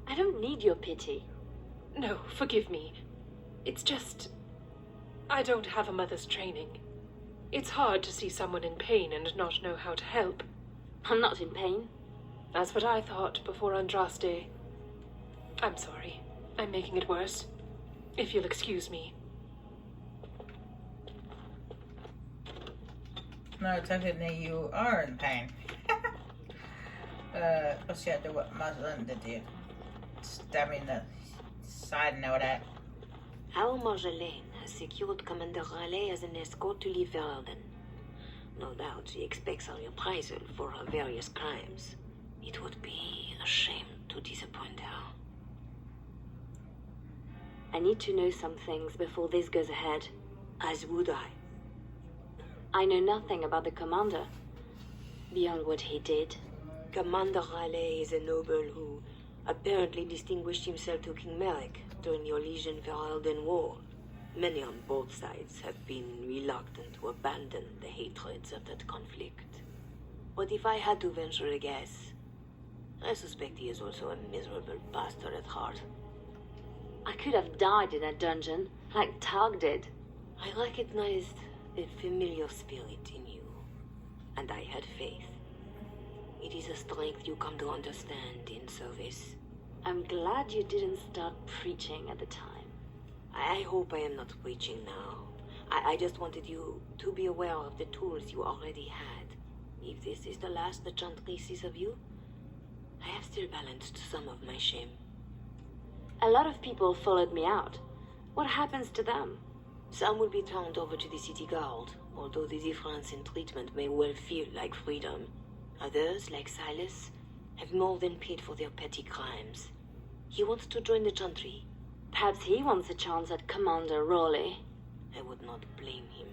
I don't need your pity. No, forgive me. It's just... I don't have a mother's training. It's hard to see someone in pain and not know how to help. I'm not in pain. That's what I thought before Andraste. I'm sorry. I'm making it worse. If you'll excuse me. No, technically you are in pain. Let's see what Marjolaine did to you. Stab me in the side and know that. Our Marjolaine has secured Commander Raleigh as an escort to leave Verden. No doubt she expects a reprisal for her various crimes. It would be a shame to disappoint her. I need to know some things before this goes ahead. As would I. I know nothing about the commander, beyond what he did. Commander Raleigh is a noble who apparently distinguished himself to King Merrick during your Legion-Verelden War. Many on both sides have been reluctant to abandon the hatreds of that conflict. But if I had to venture a guess, I suspect he is also a miserable bastard at heart. I could have died in a dungeon, like Tag did. I recognized a familiar spirit in you, and I had faith. It is a strength you come to understand in service. I'm glad you didn't start preaching at the time. I hope I am not preaching now. I just wanted you to be aware of the tools you already had. If this is the last the Chantry sees of you, I have still balanced some of my shame. A lot of people followed me out. What happens to them? Some will be turned over to the city guard, although the difference in treatment may well feel like freedom. Others, like Silas, have more than paid for their petty crimes. He wants to join the Chantry. Perhaps he wants a chance at Commander Raleigh. I would not blame him.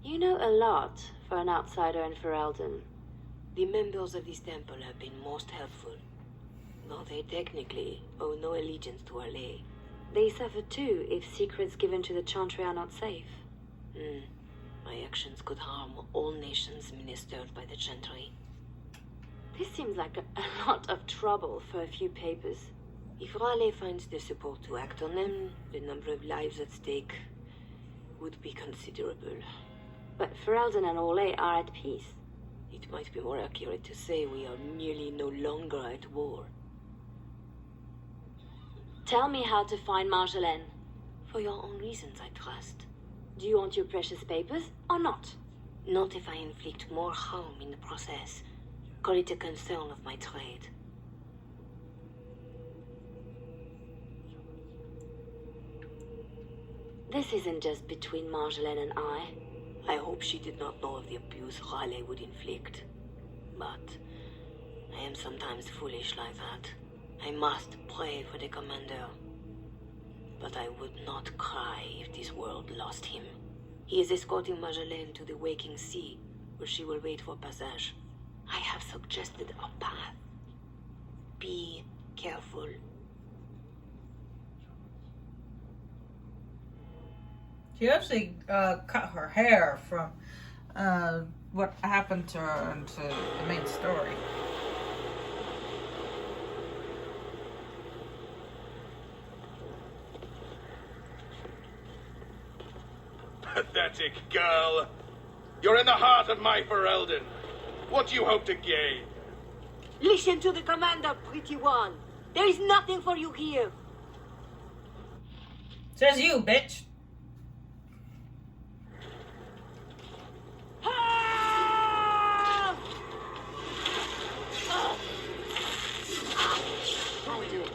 You know a lot for an outsider in Ferelden. The members of this temple have been most helpful, though they technically owe no allegiance to Raleigh. They suffer too if secrets given to the Chantry are not safe. My actions could harm all nations ministered by the Chantry. This seems like a lot of trouble for a few papers. If Raleigh finds the support to act on them, the number of lives at stake would be considerable. But Ferelden and Orlais are at peace. It might be more accurate to say we are merely no longer at war. Tell me how to find Marjolaine. For your own reasons, I trust. Do you want your precious papers or not? Not if I inflict more harm in the process. Call it a concern of my trade. This isn't just between Marjolaine and I. I hope she did not know of the abuse Raleigh would inflict. But I am sometimes foolish like that. I must pray for the commander. But I would not cry if this world lost him. He is escorting Marjolaine to the waking sea, where she will wait for passage. I have suggested a path. Be careful. She actually cut her hair from what happened to her into the main story. Pathetic girl. You're in the heart of my Ferelden. What do you hope to gain? Listen to the commander, pretty one. There is nothing for you here. Says you, bitch. I'll do it.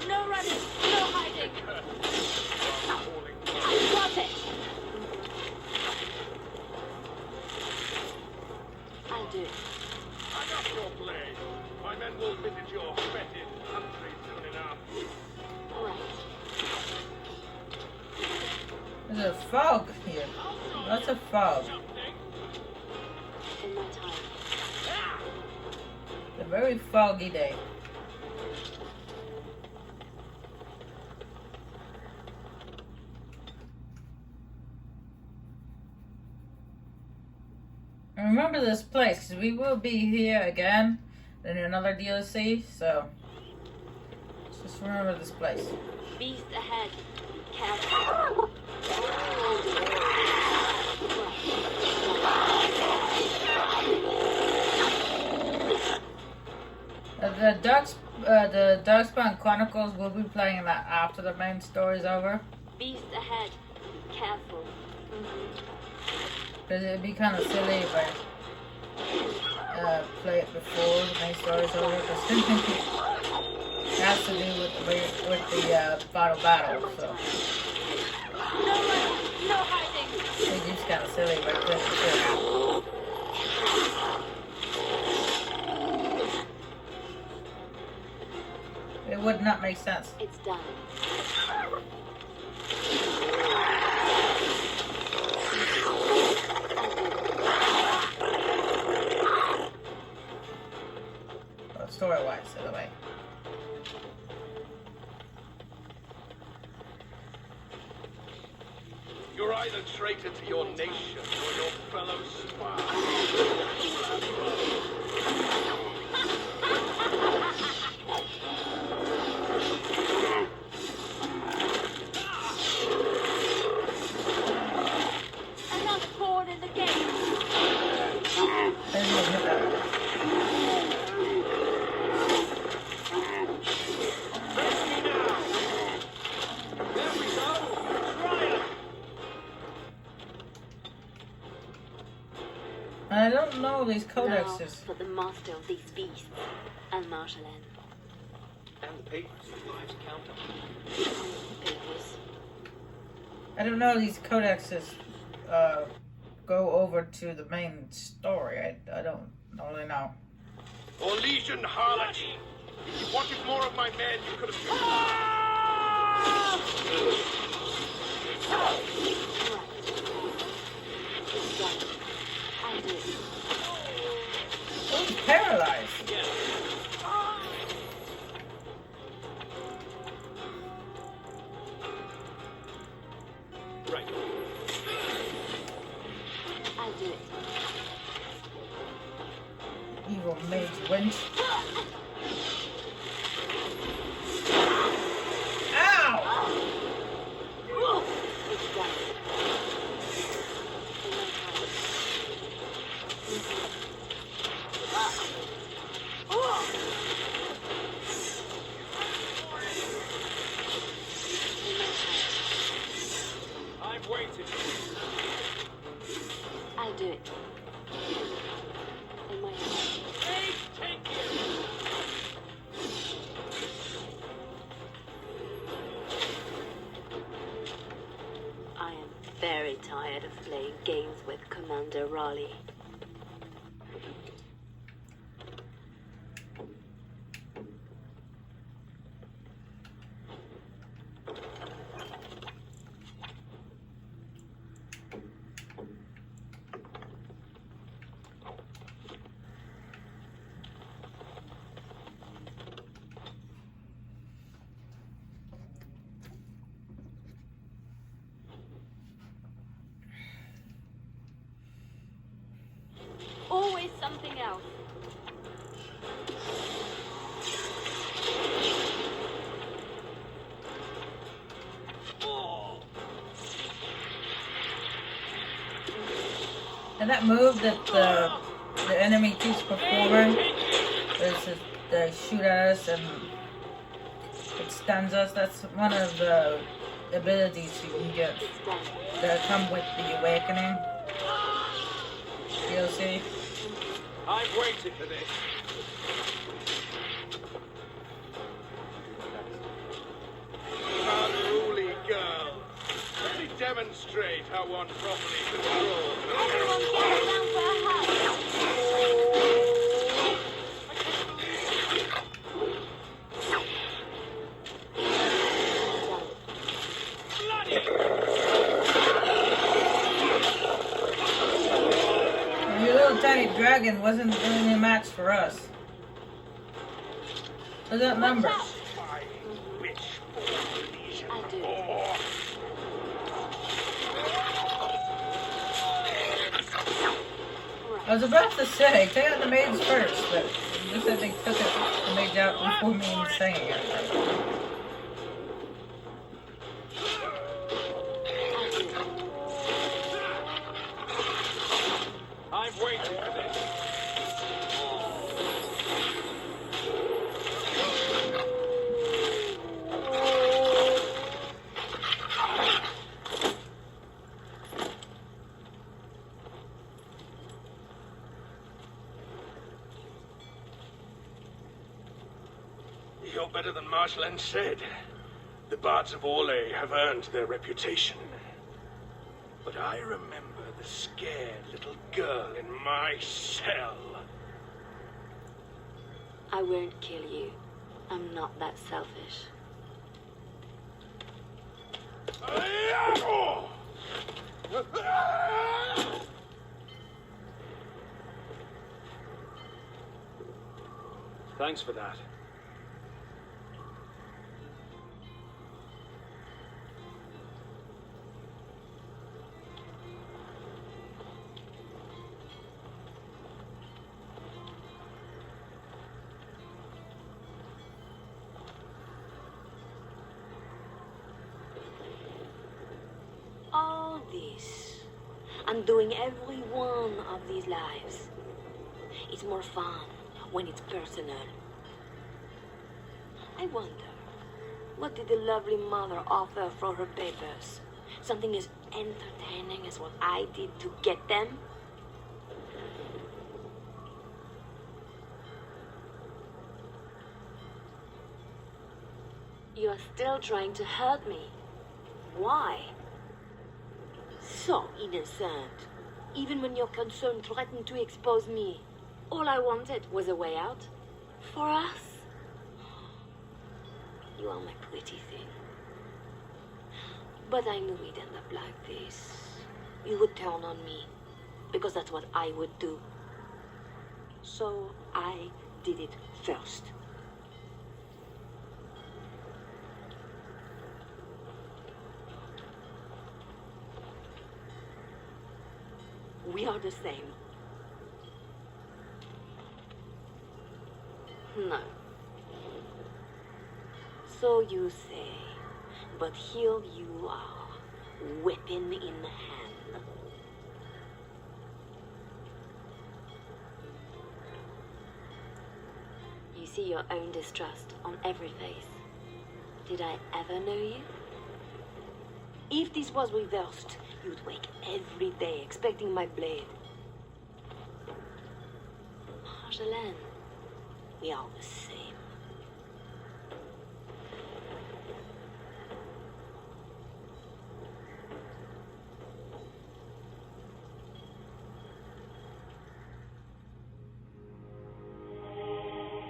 No running, no hiding. Got it. I'll do it. Enough your play. My men will visit your fetid country soon enough. All right. There's a fog here. Lots of fog. In my time. It's a very foggy day. And remember this place, because we will be here again in another DLC, so just remember this place. Beast ahead. Careful. The Darkspawn Chronicles will be playing that after the main story's over. Beast ahead. Careful. Because it'd be kind of silly if I play it before the main story's over. Because it has to do with the final battle, so. No running, no hiding. It's just kind of silly if I play it before. It would not make sense. It's done. Story-wise, anyway. You're either traitor to your nation or your fellow spy. Another pawn in the game. I don't know these Now codexes. for the master of these beasts and Marjolaine. And the papers. Lives count. Papers. I don't know these codexes go over to the main story. I don't really know. Orlesian harlot! If you wanted more of my men, you could have... It's done. I'll do it. Oh, paralyzed. Right. evil mage wench. Ow! It's done. I've waited. I'll do it. In my heart. I am very tired of playing games with Commander Raleigh. Always something else. And that move that the enemy keeps performing is they shoot at us and it stuns us. That's one of the abilities you can get that come with the Awakening DLC. I've waited for this. Unruly girl. Let me demonstrate how one properly controls. Everyone gather round for a hug. Your little tiny dragon wasn't really a match for us. What's that number? My witch-born legion I do. more. I was about to say, take out the maids first, but you said they took the maids out before me even saying it. I've waited for this. You're better than Marshland said. The bards of Orlais have earned their reputation. But I remember the scared little girl in my cell. I won't kill you. I'm not that selfish. Thanks for that. All this. I'm doing every one of these lives. It's more fun when it's personal. I wonder, what did the lovely mother offer for her papers? Something as entertaining as what I did to get them? You're still trying to hurt me. Why? So innocent. Even when your concern threatened to expose me. All I wanted was a way out. For us. You are my pretty thing. But I knew we'd end up like this. You would turn on me. Because that's what I would do. So I did it first. We are the same. No. So you say, but here you are, weapon in hand. You see your own distrust on every face. Did I ever know you? If this was reversed, you'd wake every day expecting my blade. Marjolaine, we are the same.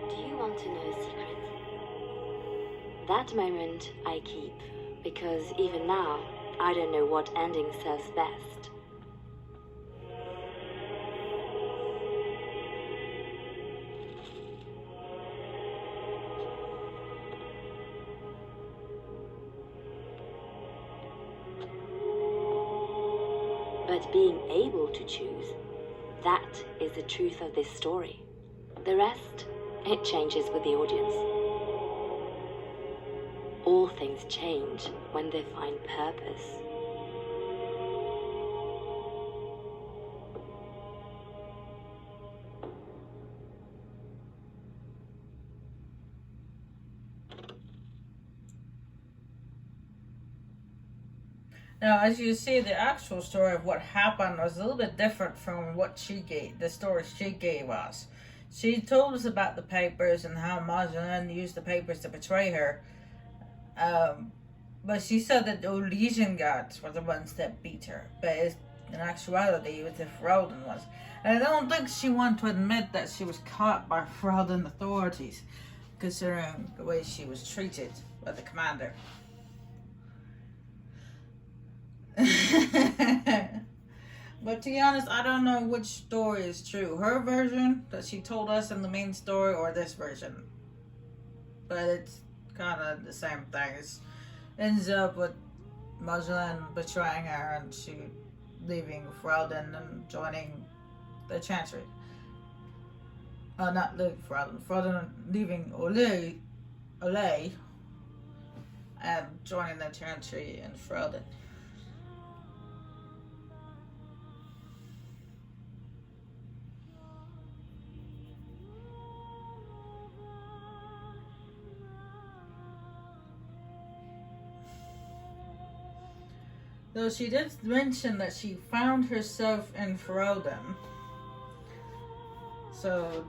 Do you want to know a secret? That moment I keep, because even now, I don't know what ending serves best. But being able to choose, that is the truth of this story. The rest, it changes with the audience. All things change when they find purpose. Now, as you see, the actual story of what happened was a little bit different from what the story she gave us. She told us about the papers and how Marjolaine used the papers to betray her. But she said that the Legion guards were the ones that beat her. But in actuality, it was the Ferelden ones. And I don't think she wanted to admit that she was caught by Ferelden authorities, considering the way she was treated by the commander. But to be honest, I don't know which story is true. Her version that she told us in the main story, or this version. But it's kind of the same thing. It ends up with Marjolaine betraying her and she leaving Ferelden and joining the Chantry. Not leaving Ferelden leaving Olay and joining the Chantry in Ferelden. Though she did mention that she found herself in Ferelden. So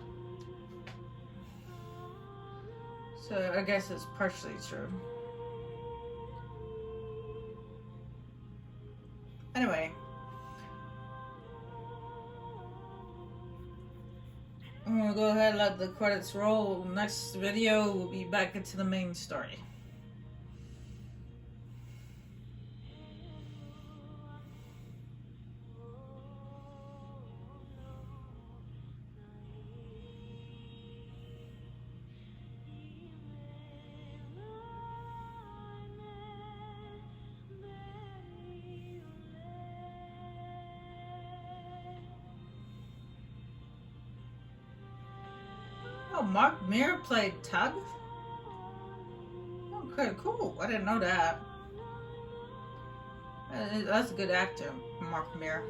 I guess it's partially true. Anyway. I'm gonna go ahead and let the credits roll. Next video, we'll be back into the main story. Oh, Mark Mir played Tug? Okay, cool. I didn't know that. That's a good actor, Mark Mir.